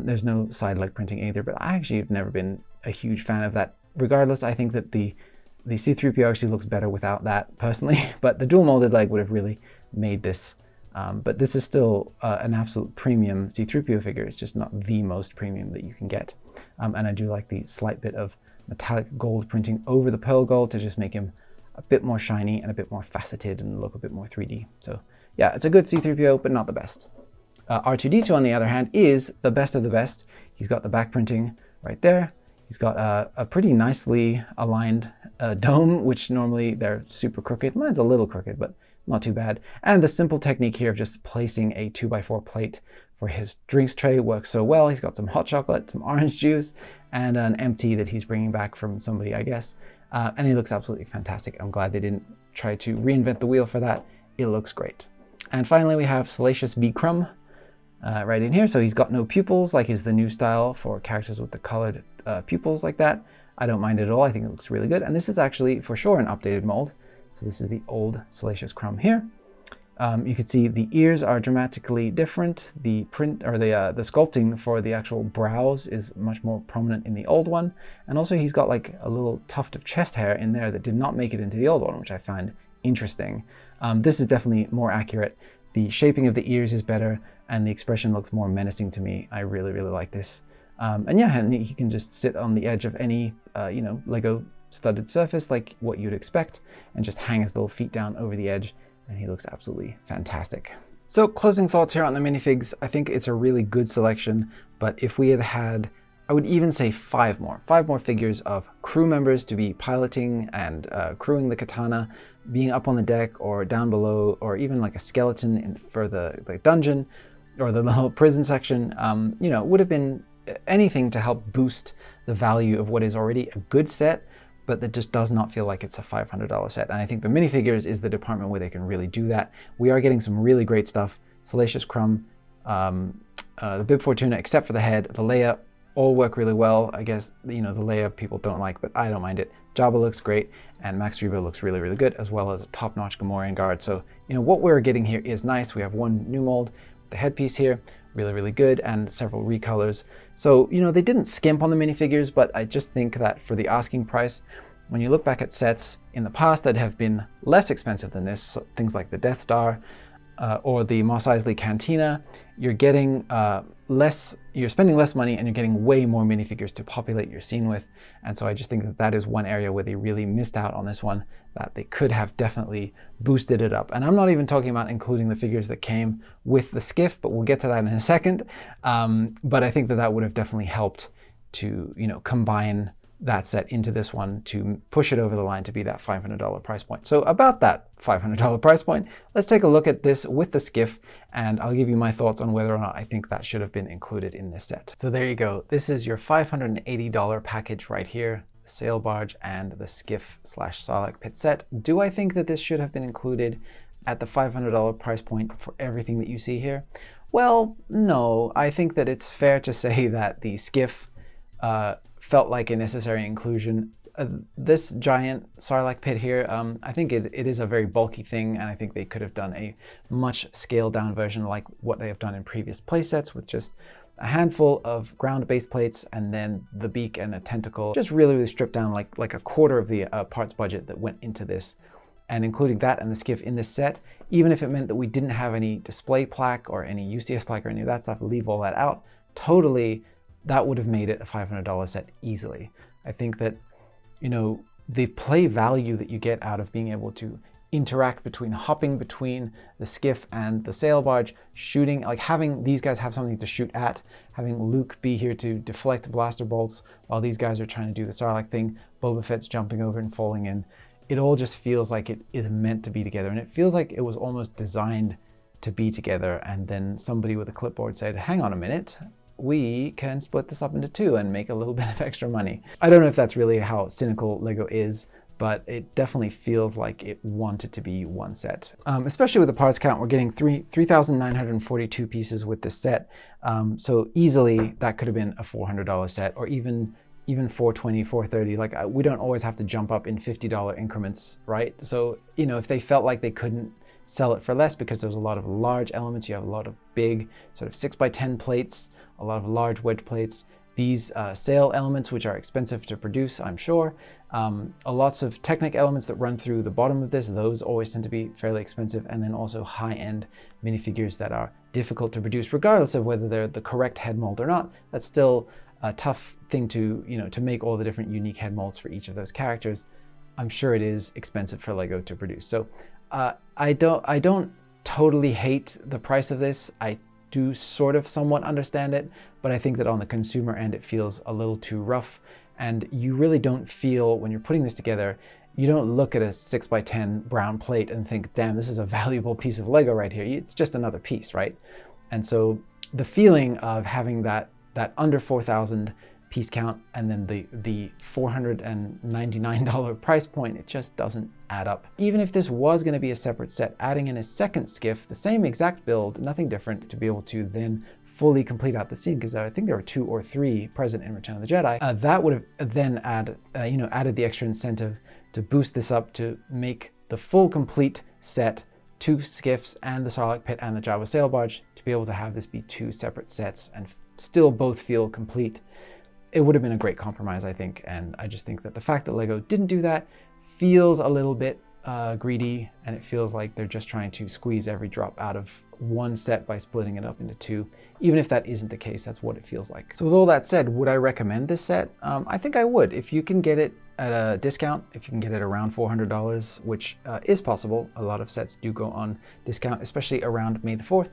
Speaker 1: There's no side leg printing either, but I actually have never been a huge fan of that. Regardless, I think that the C-3PO actually looks better without that personally, but the dual molded leg would have really made this. But this is still an absolute premium C-3PO figure. It's just not the most premium that you can get. And I do like the slight bit of metallic gold printing over the pearl gold to just make him a bit more shiny and a bit more faceted and look a bit more 3D. So yeah, it's a good C-3PO, but not the best. R2-D2 on the other hand is the best of the best. He's got the back printing right there. He's got a pretty nicely aligned dome, which normally they're super crooked. Mine's a little crooked, but not too bad. And the simple technique here of just placing a 2x4 plate for his drinks tray works so well. He's got some hot chocolate, some orange juice, and an empty that he's bringing back from somebody, I guess. And he looks absolutely fantastic. I'm glad they didn't try to reinvent the wheel for that. It looks great. And finally, we have Salacious B. Crumb right in here. So he's got no pupils, like is the new style for characters with the colored pupils like that. I don't mind it at all. I think it looks really good. And this is actually for sure an updated mold. So this is the old Salacious Crumb here. You can see the ears are dramatically different. The print or the sculpting for the actual brows is much more prominent in the old one. And also he's got like a little tuft of chest hair in there that did not make it into the old one, which I find interesting. This is definitely more accurate. The shaping of the ears is better and the expression looks more menacing to me. I really, really like this. And yeah, and he can just sit on the edge of any, you know, Lego studded surface like what you'd expect and just hang his little feet down over the edge, and he looks absolutely fantastic. So closing thoughts here on the minifigs. I think it's a really good selection, but if we had had, I would even say five more figures of crew members to be piloting and crewing the katana, being up on the deck or down below, or even like a skeleton for the dungeon or the little prison section, you know, would have been anything to help boost the value of what is already a good set, but that just does not feel like it's a $500 set. And I think the minifigures is the department where they can really do that. We are getting some really great stuff. Salacious Crumb, the Bib Fortuna, except for the head, the Leia, all work really well. I guess, you know, the Leia people don't like, but I don't mind it. Jabba looks great, and Max Rebo looks really, really good, as well as a top-notch Gamorrean Guard. So, you know, what we're getting here is nice. We have one new mold, the headpiece here, really, really good, and several recolors. So, you know, they didn't skimp on the minifigures, but I just think that for the asking price, when you look back at sets in the past that have been less expensive than this, so things like the Death Star or the Mos Eisley Cantina, you're getting you're spending less money and you're getting way more minifigures to populate your scene with. And so I just think that that is one area where they really missed out on this one, that they could have definitely boosted it up. And I'm not even talking about including the figures that came with the skiff, but we'll get to that in a second. But I think that that would have definitely helped to, you know, combine that set into this one to push it over the line to be that $500 price point. So about that $500 price point, let's take a look at this with the skiff, and I'll give you my thoughts on whether or not I think that should have been included in this set. So there you go. This is your $580 package right here. Sail Barge and the Skiff / Sarlacc pit set. Do I think that this should have been included at the $500 price point for everything that you see here? Well, no. I think that it's fair to say that the Skiff felt like a necessary inclusion. This giant Sarlacc pit here, I think it is a very bulky thing, and I think they could have done a much scaled down version like what they have done in previous playsets, with just a handful of ground base plates and then the beak and a tentacle, just really stripped down, like a quarter of the parts budget that went into this. And including that and the Skiff in this set, even if it meant that we didn't have any display plaque or any UCS plaque or any of that stuff, leave all that out, totally, that would have made it a $500 set easily. I think that, you know, the play value that you get out of being able to interact between hopping between the Skiff and the Sail Barge, shooting, like having these guys have something to shoot at, having Luke be here to deflect blaster bolts while these guys are trying to do the Sarlacc thing, Boba Fett's jumping over and falling in. It all just feels like it is meant to be together, and it feels like it was almost designed to be together, and then somebody with a clipboard said, hang on a minute, we can split this up into two and make a little bit of extra money. I don't know if that's really how cynical LEGO is, but it definitely feels like it wanted to be one set. Especially with the parts count, we're getting 3,942 pieces with this set. So easily that could have been a $400 set, or even $420, $430. Like, we don't always have to jump up in $50 increments, right? So, you know, if they felt like they couldn't sell it for less because there's a lot of large elements, you have a lot of big sort of 6x10 plates, a lot of large wedge plates, these sail elements, which are expensive to produce, I'm sure, lots of Technic elements that run through the bottom of this, those always tend to be fairly expensive, and then also high-end minifigures that are difficult to produce, regardless of whether they're the correct head mold or not. That's still a tough thing to, you know, to make all the different unique head molds for each of those characters. I'm sure it is expensive for LEGO to produce. So I don't totally hate the price of this. I do sort of somewhat understand it, but I think that on the consumer end, it feels a little too rough. And you really don't feel, when you're putting this together, you don't look at a 6x10 brown plate and think, damn, this is a valuable piece of LEGO right here. It's just another piece, right? And so the feeling of having that under 4,000 piece count and then the $499 price point, it just doesn't add up. Even if this was going to be a separate set, adding in a second Skiff, the same exact build, nothing different, to be able to then fully complete out the scene, because I think there were 2 or 3 present in Return of the Jedi, that would have then added the extra incentive to boost this up to make the full complete set, 2 Skiffs and the Sarlacc pit and the Jabba Sail Barge, to be able to have this be 2 separate sets and still both feel complete. It would have been a great compromise, I think, and I just think that the fact that LEGO didn't do that feels a little bit greedy, and it feels like they're just trying to squeeze every drop out of one set by splitting it up into 2. Even if that isn't the case, that's what it feels like. So with all that said, would I recommend this set? I think I would. If you can get it at a discount, if you can get it around $400, which is possible. A lot of sets do go on discount, especially around May the 4th.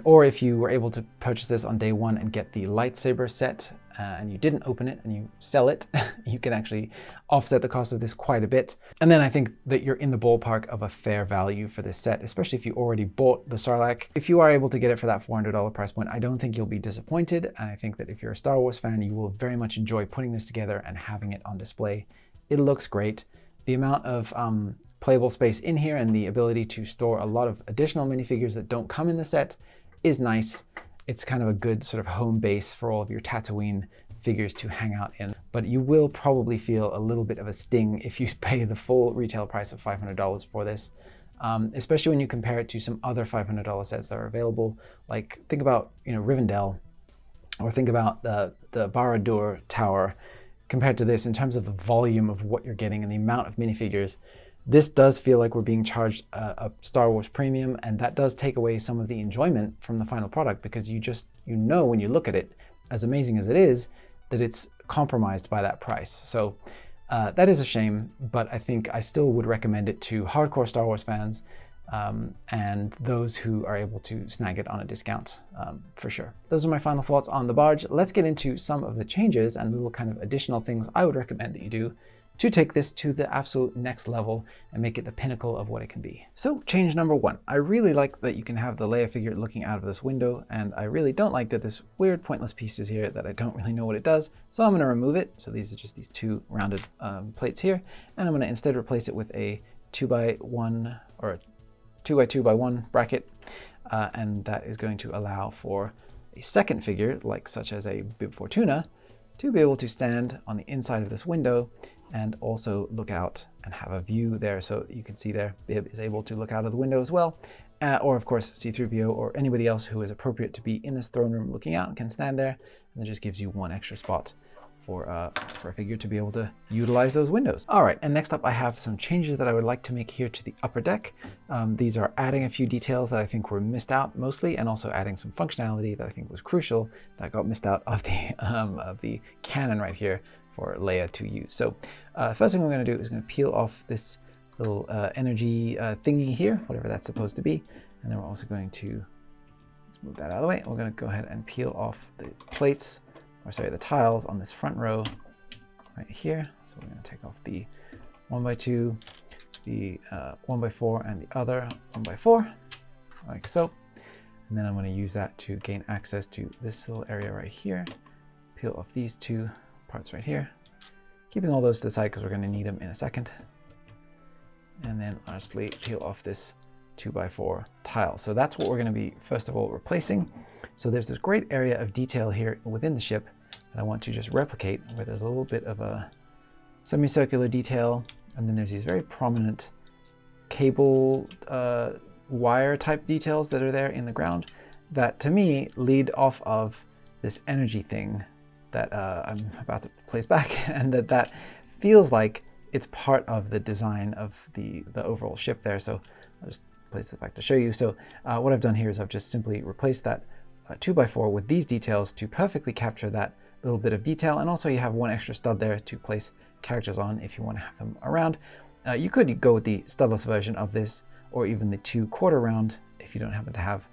Speaker 1: Or if you were able to purchase this on day one and get the lightsaber set and you didn't open it and you sell it, you can actually offset the cost of this quite a bit. And then I think that you're in the ballpark of a fair value for this set, especially if you already bought the Sarlacc. If you are able to get it for that $400 price point, I don't think you'll be disappointed. And I think that if you're a Star Wars fan, you will very much enjoy putting this together and having it on display. It looks great. The amount of playable space in here and the ability to store a lot of additional minifigures that don't come in the set is nice. It's kind of a good sort of home base for all of your Tatooine figures to hang out in. But you will probably feel a little bit of a sting if you pay the full retail price of $500 for this, especially when you compare it to some other $500 sets that are available. Like, think about, you know, Rivendell, or think about the Barad-dûr Tower compared to this in terms of the volume of what you're getting and the amount of minifigures. This does feel like we're being charged a Star Wars premium, and that does take away some of the enjoyment from the final product, because you know when you look at it, as amazing as it is, that it's compromised by that price. So that is a shame, but I think I still would recommend it to hardcore Star Wars fans and those who are able to snag it on a discount, for sure. Those are my final thoughts on the Barge. Let's get into some of the changes and little kind of additional things I would recommend that you do to take this to the absolute next level and make it the pinnacle of what it can be. So change number 1. I really like that you can have the Leia figure looking out of this window, and I really don't like that this weird pointless piece is here that I don't really know what it does. So I'm going to remove it. So these are just these 2 rounded plates here, and I'm going to instead replace it with a 2x1 or a 2x2x1 bracket, and that is going to allow for a second figure, like such as a Bib Fortuna, to be able to stand on the inside of this window and also look out and have a view there. So you can see there, Bib is able to look out of the window as well. Or of course, C-3PO or anybody else who is appropriate to be in this throne room looking out can stand there. And it just gives you 1 extra spot for a figure to be able to utilize those windows. All right, and next up I have some changes that I would like to make here to the upper deck. These are adding a few details that I think were missed out mostly, and also adding some functionality that I think was crucial that got missed out of the cannon right here for Leia to use. So first thing we're going to do is going to peel off this little energy thingy here, whatever that's supposed to be, and then we're also going to, let's move that out of the way. We're going to go ahead and peel off the plates, or sorry, the tiles on this front row right here. So we're going to take off the 1x2, the 1x4, and the other 1x4, like so. And then I'm going to use that to gain access to this little area right here. Peel off these 2 parts right here, keeping all those to the side because we're going to need them in a second. And then lastly, peel off this 2x4 tile. So that's what we're going to be first of all replacing. So there's this great area of detail here within the ship that I want to just replicate, where there's a little bit of a semicircular detail, and then there's these very prominent cable wire type details that are there in the ground that to me lead off of this energy thing that I'm about to place back, and that feels like it's part of the design of the overall ship there. So I'll just place it back to show you. So what I've done here is I've just simply replaced that 2x4 with these details to perfectly capture that little bit of detail, and also you have 1 extra stud there to place characters on if you want to have them around. You could go with the studless version of this, or even the 2/4 round if you don't happen to have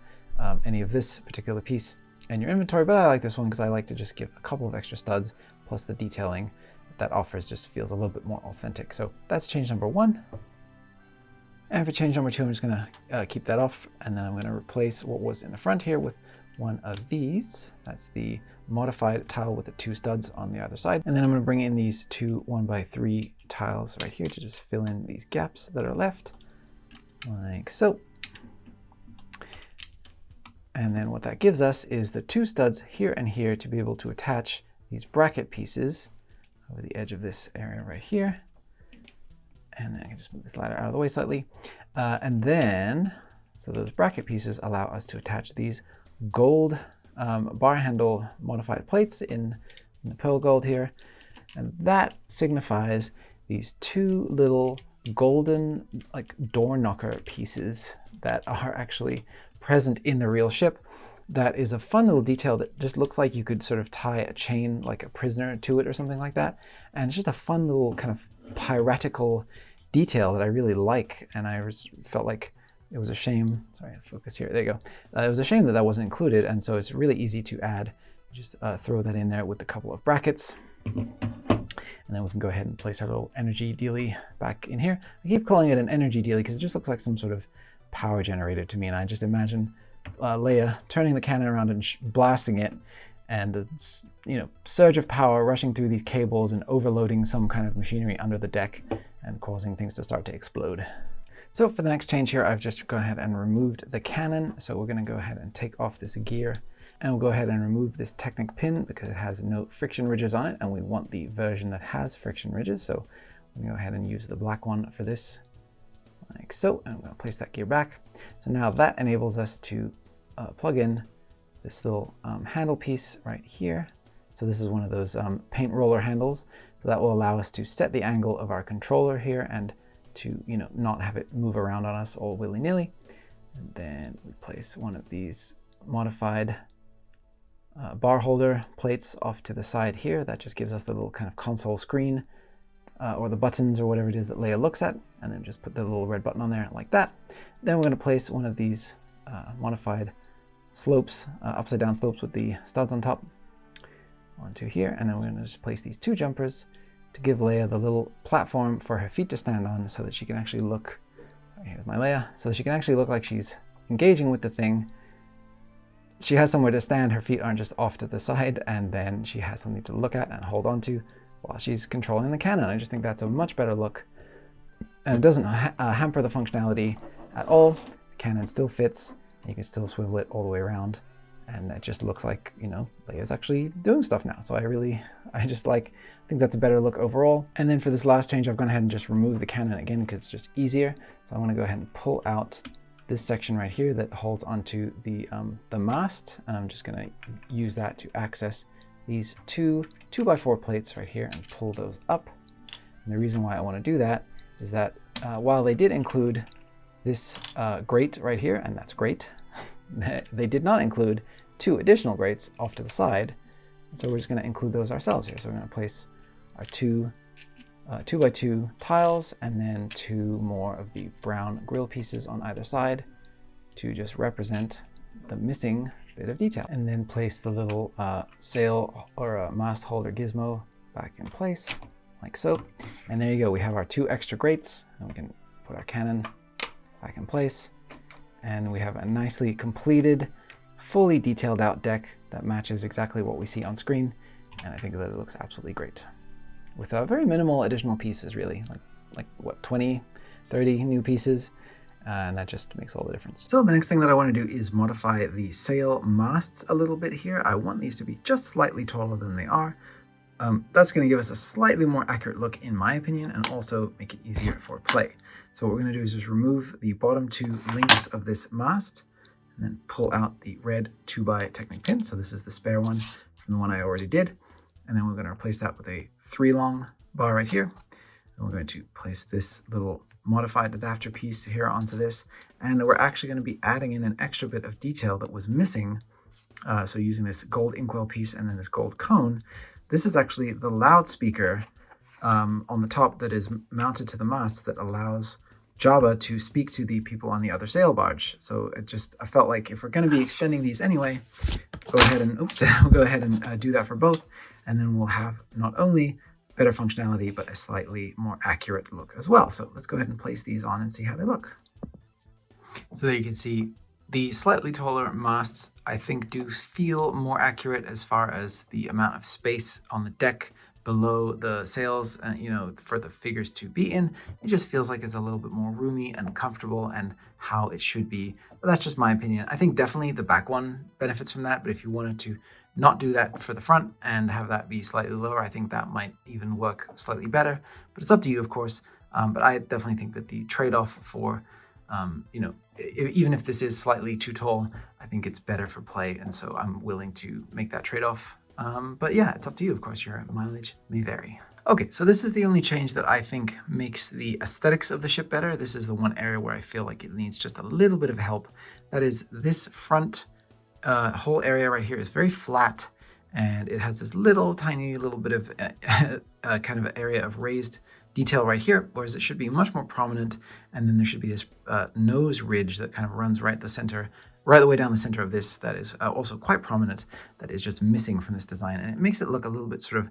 Speaker 1: any of this particular piece in your inventory, but I like this one because I like to just give a couple of extra studs, plus the detailing that offers just feels a little bit more authentic. So that's change number 1. And for change number 2, I'm just going to keep that off, and then I'm going to replace what was in the front here with 1 of these. That's the modified tile with the 2 studs on the other side. And then I'm going to bring in these 2 1x3 tiles right here to just fill in these gaps that are left, like so. And then what that gives us is the 2 studs here and here to be able to attach these bracket pieces over the edge of this area right here. And then I can just move this ladder out of the way slightly. And then, so those bracket pieces allow us to attach these gold bar handle modified plates in the pearl gold here. And that signifies these 2 little golden like door knocker pieces that are actually present in the real ship. That is a fun little detail that just looks like you could sort of tie a chain like a prisoner to it or something like that. And it's just a fun little kind of piratical detail that I really like. And I felt like it was a shame. Sorry, focus here. There you go. It was a shame that that wasn't included. And so it's really easy to add. Just throw that in there with a couple of brackets. And then we can go ahead and place our little energy dealie back in here. I keep calling it an energy dealie because it just looks like some sort of power generator to me, and I just imagine Leia turning the cannon around and blasting it, and the surge of power rushing through these cables and overloading some kind of machinery under the deck and causing things to start to explode. So for the next change here, I've just gone ahead and removed the cannon. So we're going to go ahead and take off this gear, and we'll go ahead and remove this Technic pin because it has no friction ridges on it, and we want the version that has friction ridges. So we're going to go ahead and use the black one for this, like so. And I'm going to place that gear back. So now that enables us to plug in this little handle piece right here. So this is one of those paint roller handles. So that will allow us to set the angle of our controller here and to not have it move around on us all willy-nilly. And then we place one of these modified bar holder plates off to the side here. That just gives us the little kind of console screen or the buttons or whatever it is that Leia looks at, and then just put the little red button on there like that. Then we're going to place one of these modified slopes, upside down slopes with the studs on top onto here, and then we're going to just place these 2 jumpers to give Leia the little platform for her feet to stand on so that she can actually look, here's my Leia, so that she can actually look like she's engaging with the thing. She has somewhere to stand, her feet aren't just off to the side, and then she has something to look at and hold on to while she's controlling the cannon. I just think that's a much better look, and it doesn't hamper the functionality at all. The cannon still fits, you can still swivel it all the way around, and it just looks like, you know, Leia's actually doing stuff now. So I think that's a better look overall. And then for this last change, I've gone ahead and just removed the cannon again because it's just easier. So I'm going to go ahead and pull out this section right here that holds onto the mast, and I'm just going to use that to access these two 2x4 plates right here and pull those up. And the reason why I want to do that is that while they did include this grate right here, and that's great, they did not include 2 additional grates off to the side. And so we're just going to include those ourselves here. So we're going to place our 2x2 tiles and then 2 more of the brown grill pieces on either side to just represent the missing bit of detail. And then place the little sail or mast holder gizmo back in place like so. And there you go. We have our 2 extra grates, and we can put our cannon back in place. And we have a nicely completed, fully detailed out deck that matches exactly what we see on screen. And I think that it looks absolutely great, with very minimal additional pieces, really, like what, 20, 30 new pieces, and that just makes all the difference. So the next thing that I want to do is modify the sail masts a little bit here. I want these to be just slightly taller than they are. That's going to give us a slightly more accurate look, in my opinion, and also make it easier for play. So what we're going to do is just remove the bottom 2 links of this mast, and then pull out the red 2x Technic pin. So this is the spare one from the one I already did. And then we're going to replace that with a 3 long bar right here. And we're going to place this little modified adapter piece here onto this. And we're actually going to be adding in an extra bit of detail that was missing. So using this gold inkwell piece and then this gold cone. This is actually the loudspeaker on the top that is mounted to the mast that allows Jabba to speak to the people on the other sail barge. So I felt like if we're going to be extending these anyway, we'll go ahead and do that for both. And then we'll have not only better functionality, but a slightly more accurate look as well. So let's go ahead and place these on and see how they look. So there you can see the slightly taller masts, I think, do feel more accurate as far as the amount of space on the deck below the sails, you know, for the figures to be in. It just feels like it's a little bit more roomy and comfortable and how it should be. But that's just my opinion. I think definitely the back one benefits from that, but if you wanted to not do that for the front and have that be slightly lower, I think that might even work slightly better. But it's up to you, of course. But I definitely think that the trade-off for, you know, even if this is slightly too tall, I think it's better for play. And so I'm willing to make that trade-off. But yeah, it's up to you. Of course, your mileage may vary. Okay, so this is the only change that I think makes the aesthetics of the ship better. This is the one area where I feel like it needs just a little bit of help. That is, this front whole area right here is very flat, and it has this little tiny little bit of kind of an area of raised detail right here, whereas it should be much more prominent. And then there should be this nose ridge that kind of runs right the way down the center of this, that is also quite prominent, that is just missing from this design. And it makes it look a little bit sort of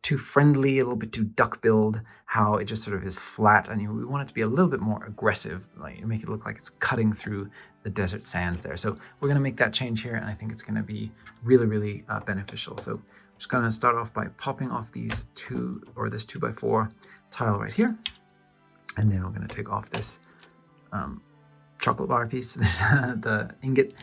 Speaker 1: too friendly, a little bit too duck-billed, how it just sort of is flat, and we want it to be a little bit more aggressive, like make it look like it's cutting through the desert sands there. So we're going to make that change here, and I think it's going to be really, really beneficial. So I'm just going to start off by popping off this 2x4 tile right here, and then we're going to take off this chocolate bar piece, the ingot,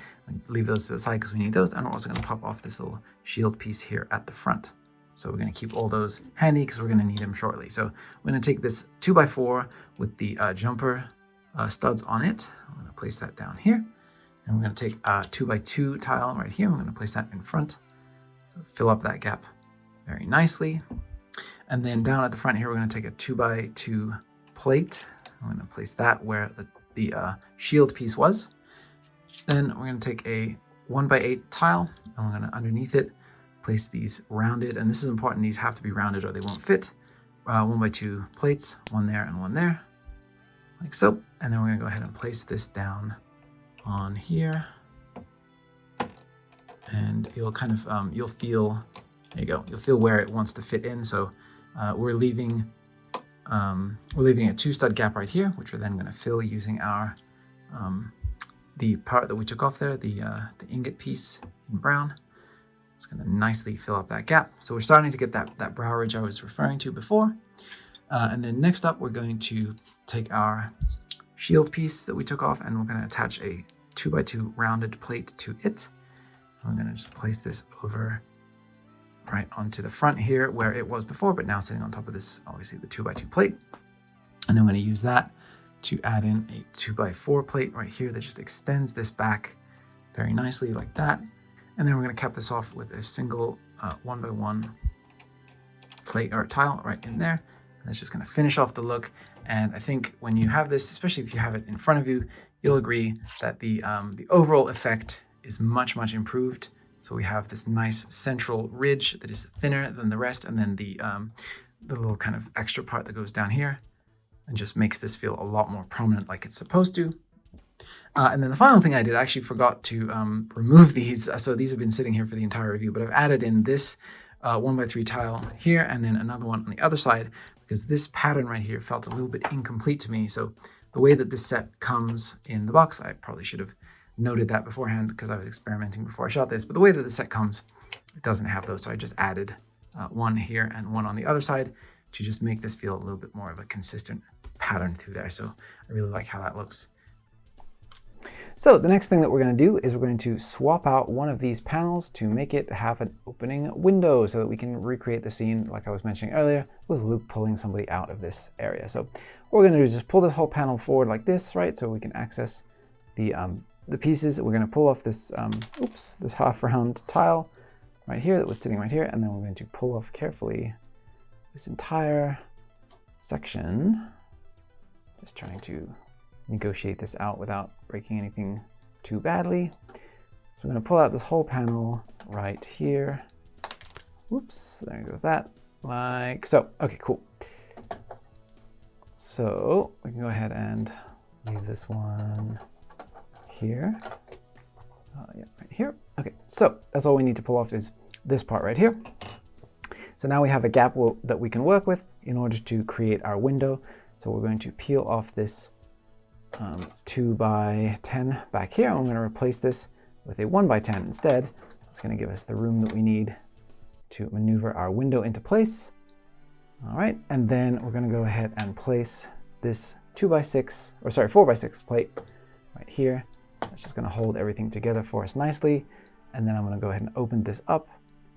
Speaker 1: leave those to the side because we need those, and we're also going to pop off this little shield piece here at the front. So we're going to keep all those handy because we're going to need them shortly. So we're going to take this 2x4 with the jumper studs on it. I'm going to place that down here. And we're going to take a 2x2 tile right here. We're going to place that in front. So fill up that gap very nicely. And then down at the front here, we're going to take a 2x2 plate. I'm going to place that where the shield piece was. Then we're going to take a 1x8 tile, and we're going to underneath it place these rounded, and this is important, these have to be rounded or they won't fit. 1x2 plates, one there and one there, like so. And then we're going to go ahead and place this down on here. And you'll kind of, you'll feel, there you go, you'll feel where it wants to fit in. So we're leaving a 2-stud gap right here, which we're then going to fill using our the part that we took off there, the ingot piece in brown. It's going to nicely fill up that gap. So we're starting to get that brow ridge I was referring to before. And then next up, we're going to take our shield piece that we took off, and we're going to attach a 2x2 rounded plate to it. I'm going to just place this over right onto the front here where it was before, but now sitting on top of this, obviously the 2x2 plate. And then I'm going to use that to add in a 2x4 plate right here that just extends this back very nicely like that. And then we're going to cap this off with a single 1x1 plate or tile right in there. And that's just going to finish off the look. And I think when you have this, especially if you have it in front of you, you'll agree that the overall effect is much, much improved. So we have this nice central ridge that is thinner than the rest, and then the little kind of extra part that goes down here and just makes this feel a lot more prominent like it's supposed to. And then the final thing I did, I actually forgot to remove these. So these have been sitting here for the entire review, but I've added in this 1x3 tile here and then another one on the other side, because this pattern right here felt a little bit incomplete to me. So the way that this set comes in the box, I probably should have noted that beforehand because I was experimenting before I shot this, but the way that the set comes, it doesn't have those. So I just added one here and one on the other side to just make this feel a little bit more of a consistent pattern through there. So I really like how that looks. So the next thing that we're going to do is we're going to swap out one of these panels to make it have an opening window so that we can recreate the scene like I was mentioning earlier with Luke pulling somebody out of this area. So what we're going to do is just pull this whole panel forward like this, right? So we can access the pieces. We're going to pull off this, this half round tile right here that was sitting right here. And then we're going to pull off carefully this entire section. Just trying to negotiate this out without breaking anything too badly. So I'm going to pull out this whole panel right here. Whoops, there goes that, like so. Okay, cool. So we can go ahead and leave this one here. Yeah, right here. Okay, so that's all we need to pull off is this part right here. So now we have a gap that we can work with in order to create our window. So we're going to peel off this 2x10 back here, and we're going to replace this with a 1x10 instead. It's going to give us the room that we need to maneuver our window into place. All right, and then we're going to go ahead and place this 4x6 plate right here. That's just going to hold everything together for us nicely. And then I'm going to go ahead and open this up.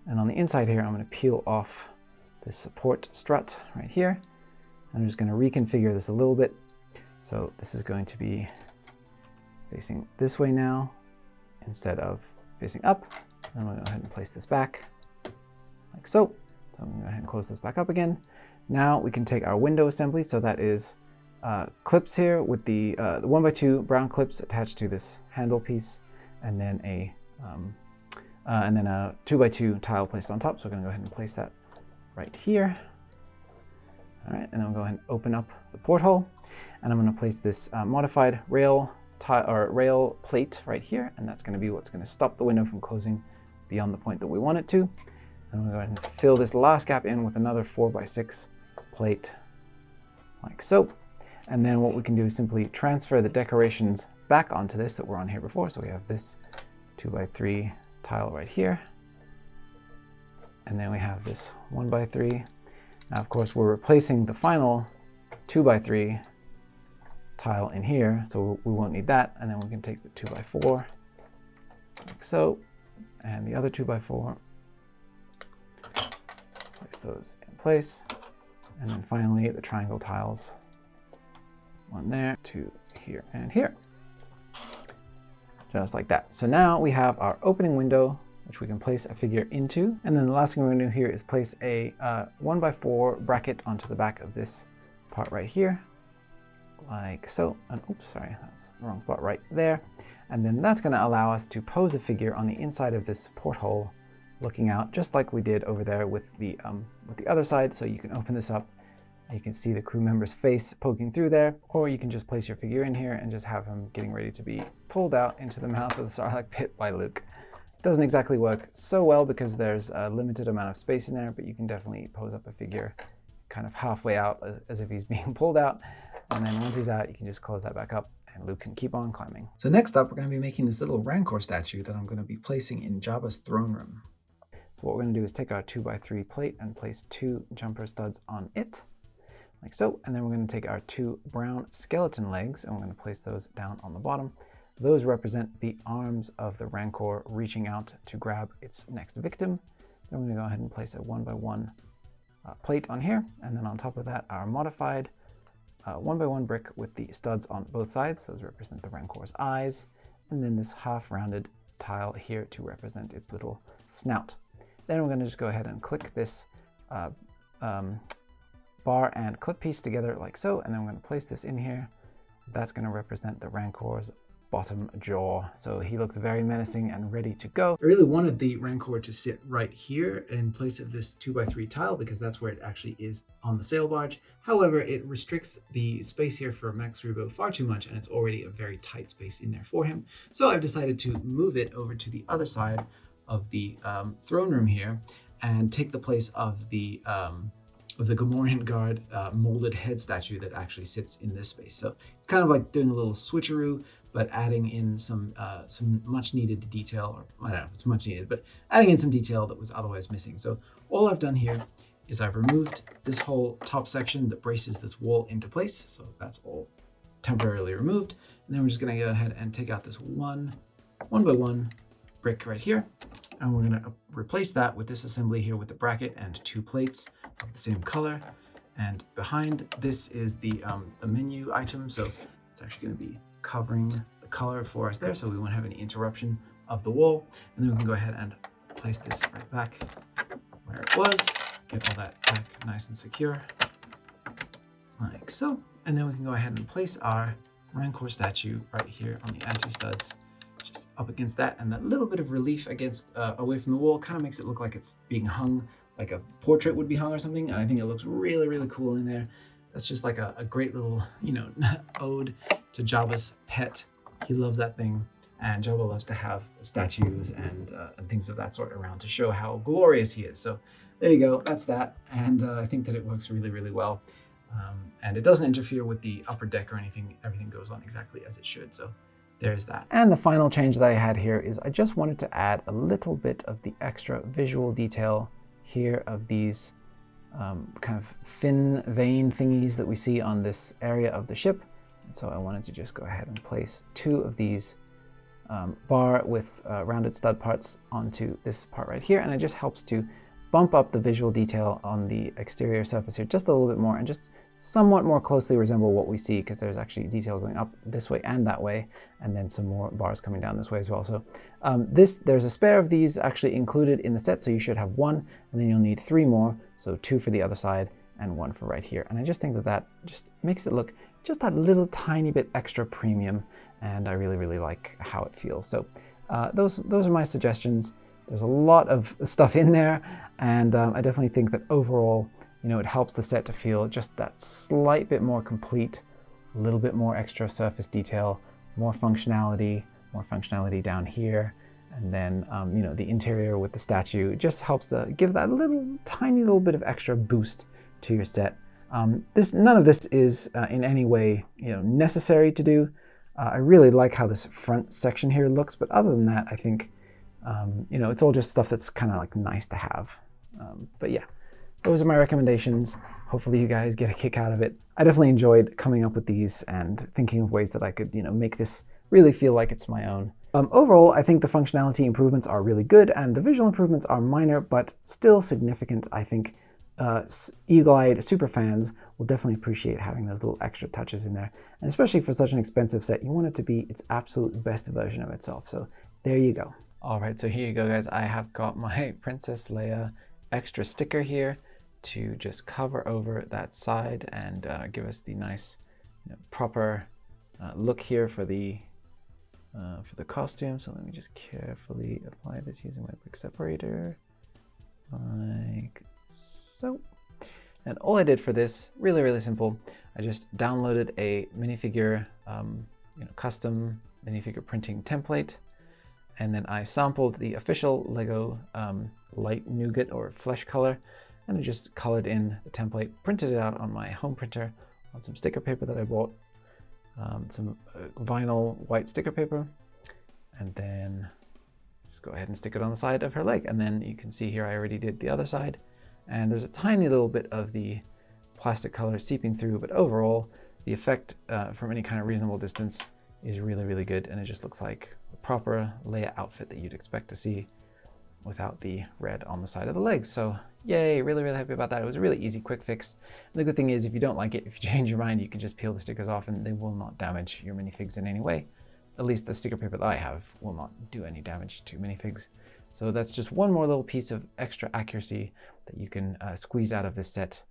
Speaker 1: And on the inside here, I'm going to peel off this support strut right here. I'm just going to reconfigure this a little bit. So this is going to be facing this way now instead of facing up. And I'm going to go ahead and place this back like so. So I'm going to go ahead and close this back up again. Now we can take our window assembly. So that is clips here with the 1x2 brown clips attached to this handle piece, and then a 2x2 tile placed on top. So we're going to go ahead and place that right here. All right, and then we'll go ahead and open up the porthole, and I'm going to place this modified rail plate right here, and that's going to be what's going to stop the window from closing beyond the point that we want it to. And I'm going to go ahead and fill this last gap in with another 4x6 plate like so. And then what we can do is simply transfer the decorations back onto this that were on here before. So we have this 2x3 tile right here, and then we have this 1x3. Now, of course, we're replacing the final 2x3 tile in here, so we won't need that. And then we can take the 2x4 like so, and the other 2x4, place those in place. And then finally, the triangle tiles, one there, two here and here. Just like that. So now we have our opening window, which we can place a figure into. And then the last thing we're going to do here is place a 1x4 bracket onto the back of this part right here, like so. And oops, sorry, that's the wrong spot right there. And then that's going to allow us to pose a figure on the inside of this porthole, looking out just like we did over there with the other side. So you can open this up, you can see the crew member's face poking through there, or you can just place your figure in here and just have him getting ready to be pulled out into the mouth of the Sarlacc pit by Luke. It doesn't exactly work so well because there's a limited amount of space in there, but you can definitely pose up a figure kind of halfway out as if he's being pulled out. And then once he's out, you can just close that back up and Luke can keep on climbing. So next up, we're going to be making this little Rancor statue that I'm going to be placing in Jabba's throne room. So what we're going to do is take our 2x3 plate and place 2 jumper studs on it, like so. And then we're going to take our 2 brown skeleton legs and we're going to place those down on the bottom. Those represent the arms of the Rancor reaching out to grab its next victim. Then we're going to go ahead and place a 1x1 plate on here. And then on top of that, our modified 1x1 brick with the studs on both sides. Those represent the Rancor's eyes. And then this half rounded tile here to represent its little snout. Then we're going to just go ahead and click this bar and clip piece together like so. And then we're going to place this in here. That's going to represent the Rancor's bottom jaw. So he looks very menacing and ready to go. I really wanted the Rancor to sit right here in place of this 2x3 tile because that's where it actually is on the sail barge. However, it restricts the space here for Max Rebo far too much, and it's already a very tight space in there for him. So I've decided to move it over to the other side of the throne room here and take the place of the Gamorrean guard molded head statue that actually sits in this space. So it's kind of like doing a little switcheroo, but adding in some much needed detail, or I don't know if it's much needed, but adding in some detail that was otherwise missing. So all I've done here is I've removed this whole top section that braces this wall into place. So that's all temporarily removed. And then we're just gonna go ahead and take out this 1x1 brick right here. And we're gonna replace that with this assembly here with the bracket and 2 plates of the same color. And behind this is the menu item. So it's actually gonna be covering the color for us there, so we won't have any interruption of the wall. And then we can go ahead and place this right back where it was, get all that back nice and secure, like so. And then we can go ahead and place our Rancor statue right here on the anti-studs, just up against that, and that little bit of relief against away from the wall kind of makes it look like it's being hung, like a portrait would be hung or something. And I think it looks really, really cool in there. That's just like a great little, ode to Jabba's pet. He loves that thing, and Jabba loves to have statues and things of that sort around to show how glorious he is. So there you go, that's that. And I think that it works really, really well. And it doesn't interfere with the upper deck or anything. Everything goes on exactly as it should. So there's that. And the final change that I had here is I just wanted to add a little bit of the extra visual detail here of these kind of thin vein thingies that we see on this area of the ship. And so I wanted to just go ahead and place 2 of these bar with rounded stud parts onto this part right here. And it just helps to bump up the visual detail on the exterior surface here just a little bit more and just somewhat more closely resemble what we see, because there's actually detail going up this way and that way, and then some more bars coming down this way as well. So there's a spare of these actually included in the set, so you should have 1, and then you'll need 3 more, so 2 for the other side and 1 for right here. And I just think that that just makes it look just that little tiny bit extra premium, and I really, really like how it feels. So those are my suggestions. There's a lot of stuff in there, and I definitely think that overall, it helps the set to feel just that slight bit more complete, a little bit more extra surface detail, more functionality down here, and then the interior with the statue just helps to give that tiny little bit of extra boost to your set. None of this is in any way necessary to do. I really like how this front section here looks, but other than that, I think it's all just stuff that's kind of like nice to have. But yeah, those are my recommendations. Hopefully you guys get a kick out of it. I definitely enjoyed coming up with these and thinking of ways that I could make this really feel like it's my own. Overall, I think the functionality improvements are really good, and the visual improvements are minor but still significant. I think eagle-eyed super fans will definitely appreciate having those little extra touches in there, and especially for such an expensive set, you want it to be its absolute best version of itself. So there you go. All right, so here you go, guys. I have got my Princess Leia extra sticker here to just cover over that side and give us the nice proper look here for the costume. So let me just carefully apply this using my brick separator like so. And all I did for this, really, really simple, I just downloaded a minifigure custom minifigure printing template, and then I sampled the official Lego light nougat or flesh color, and I just colored in the template, printed it out on my home printer on some sticker paper that I bought, some vinyl white sticker paper, and then just go ahead and stick it on the side of her leg. And then you can see here I already did the other side, and there's a tiny little bit of the plastic color seeping through, but overall the effect from any kind of reasonable distance is really, really good, and it just looks like the proper Leia outfit that you'd expect to see without the red on the side of the legs. So yay, really, really happy about that. It was a really easy, quick fix. And the good thing is, if you don't like it, if you change your mind, you can just peel the stickers off and they will not damage your minifigs in any way. At least the sticker paper that I have will not do any damage to minifigs. So that's just one more little piece of extra accuracy that you can squeeze out of this set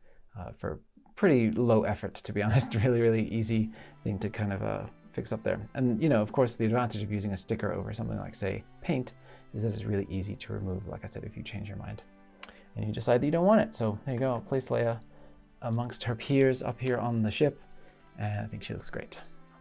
Speaker 1: for pretty low effort, to be honest. Really, really easy thing to kind of fix up there. And you know, of course, the advantage of using a sticker over something like, say, paint is that it's really easy to remove, like I said, if you change your mind and you decide that you don't want it. So there you go, I'll place Leia amongst her peers up here on the ship, and I think she looks great.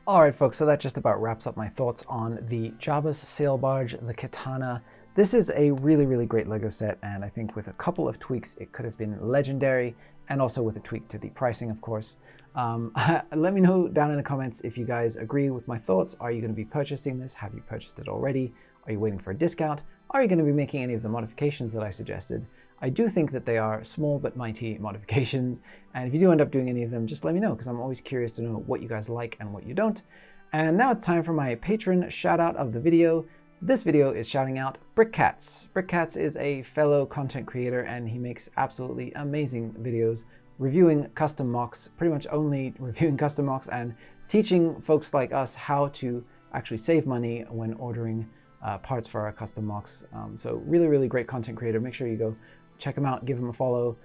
Speaker 1: All right, folks, so that just about wraps up my thoughts on the Jabba's sail barge, the Katana. This is a really, really great Lego set, and I think with a couple of tweaks, it could have been legendary, and also with a tweak to the pricing, of course. Let me know down in the comments if you guys agree with my thoughts. Are you going to be purchasing this? Have you purchased it already? Are you waiting for a discount? Are you going to be making any of the modifications that I suggested? I do think that they are small but mighty modifications, and if you do end up doing any of them, just let me know, because I'm always curious to know what you guys like and what you don't. And now it's time for my patron shout out of the video. This video is shouting out Brickcats. Brickcats is a fellow content creator, and he makes absolutely amazing videos reviewing custom mocks, pretty much only reviewing custom mocks and teaching folks like us how to actually save money when ordering parts for our custom mocks. So really, really great content creator. Make sure you go check him out, give him a follow,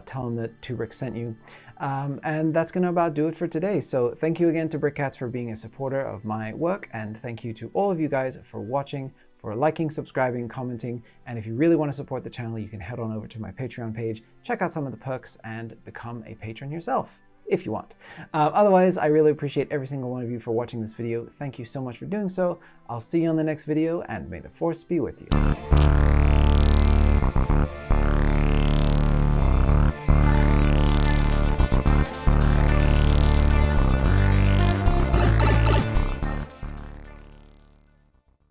Speaker 1: tell him that 2Brick sent you. And that's going to about do it for today. So thank you again to Brickcats for being a supporter of my work, and thank you to all of you guys for watching, for liking, subscribing, commenting. And if you really want to support the channel, you can head on over to my Patreon page, check out some of the perks, and become a patron yourself if you want. Otherwise, I really appreciate every single one of you for watching this video. Thank you so much for doing so. I'll see you on the next video, and may the Force be with you.